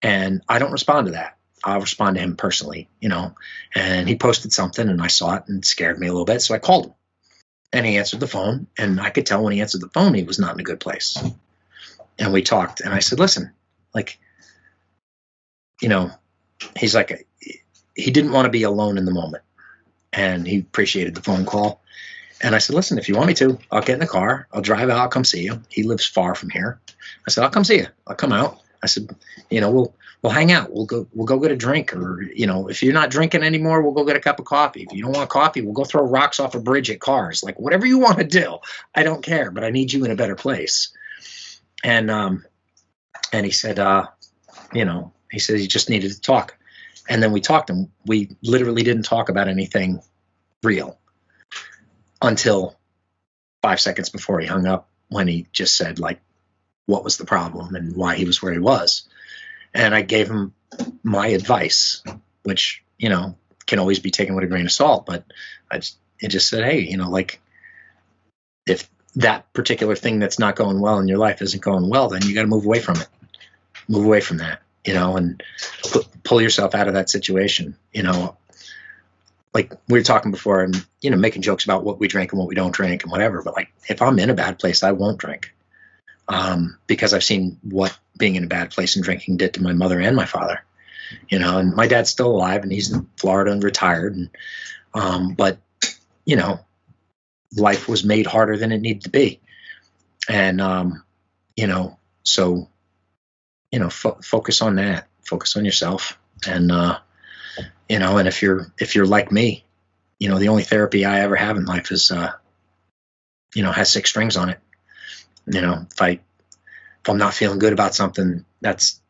and I don't respond to that. I'll respond to him personally, you know. And he posted something, and I saw it, and it scared me a little bit. So I called him, and he answered the phone. And I could tell when he answered the phone, he was not in a good place. And we talked, and I said, listen, like, you know, he's like, he didn't want to be alone in the moment. And he appreciated the phone call. And I said, listen, if you want me to, I'll get in the car. I'll drive out. I'll come see you. He lives far from here. I said, I'll come see you. I'll come out. I said, you know, we'll hang out. We'll go get a drink, or, you know, if you're not drinking anymore, we'll go get a cup of coffee. If you don't want coffee, we'll go throw rocks off a bridge at cars. Like, whatever you want to do. I don't care, but I need you in a better place. And he said, you know, he said he just needed to talk. And then we talked, and we literally didn't talk about anything real until 5 seconds before he hung up, when he just said, like, what was the problem and why he was where he was. And I gave him my advice, which, you know, can always be taken with a grain of salt. But it just said, hey, you know, like, if that particular thing that's not going well in your life isn't going well, then you got to move away from it. Move away from that, you know, and pull yourself out of that situation. You know, like we were talking before, and, you know, making jokes about what we drink and what we don't drink and whatever. But, like, if I'm in a bad place, I won't drink, because I've seen what being in a bad place and drinking did to my mother and my father, you know. And my dad's still alive, and he's in Florida and retired. And, but, you know, life was made harder than it needed to be. And, you know, so, you know, focus on that, focus on yourself. And, you know, and if you're like me, you know, the only therapy I ever have in life is, you know, has 6 strings on it. You know, if I'm not feeling good about something, that's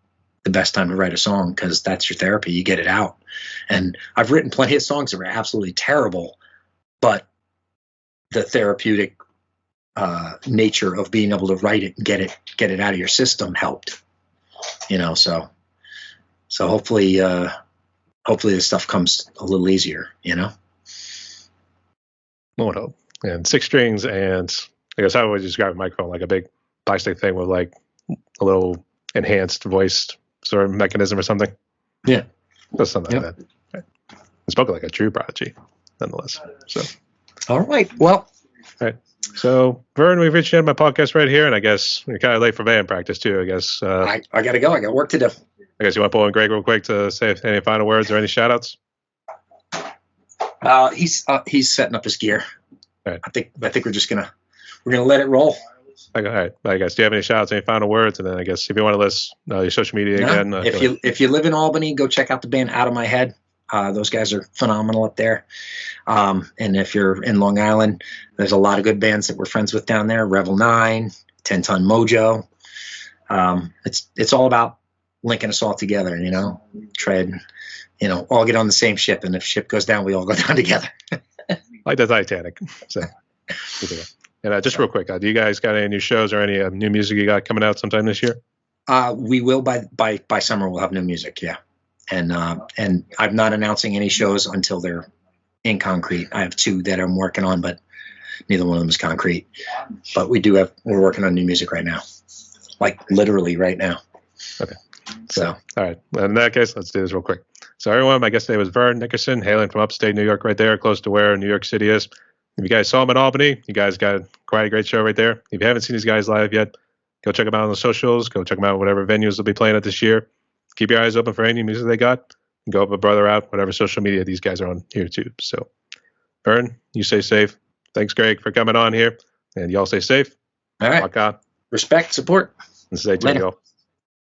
the best time to write a song, because that's your therapy. You get it out. And I've written plenty of songs that were absolutely terrible, but the therapeutic nature of being able to write it and get it out of your system helped. You know, so hopefully this stuff comes a little easier, you know. One hope. And 6 strings, and I guess I would describe a microphone like a big plastic thing with, like, a little enhanced voiced sort of mechanism or something. Yeah, that's something like that. Right. It spoke like a true prodigy, nonetheless. So, all right, well, all right. So, Vern, we've reached the end of my podcast right here, and I guess we're kind of late for band practice too. I guess I gotta go. I got work to do. I guess you want to pull in Greg real quick to say any final words or any shout outs? He's setting up his gear. Right. I think we're gonna let it roll. All right. I guess, do you have any shout outs, any final words? And then I guess if you want to list your social media again. If you live in Albany, go check out the band Out of My Head. Those guys are phenomenal up there. And if you're in Long Island, there's a lot of good bands that we're friends with down there. Revel 9, 10 Ton Mojo. It's all about linking us all together, you know, you know, all get on the same ship. And if ship goes down, we all go down together. Like the Titanic. So, and just real quick, do you guys got any new shows or any new music you got coming out sometime this year? We will by summer. We'll have new music. Yeah. And I'm not announcing any shows until they're in concrete. I have 2 that I'm working on, but neither one of them is concrete. But we're working on new music right now, like literally right now. Okay. So, all right. Well, in that case, let's do this real quick. So, everyone, my guest today was Vern Nickerson, hailing from upstate New York, right there, close to where New York City is. If you guys saw him in Albany, you guys got quite a great show right there. If you haven't seen these guys live yet, go check them out on the socials. Go check them out whatever venues they'll be playing at this year. Keep your eyes open for any music they got. Go up a brother out, whatever social media these guys are on here too. So, Vern, you stay safe. Thanks, Greg, for coming on here. And y'all stay safe. All right. Walk out. Respect, support. And stay tuned, y'all.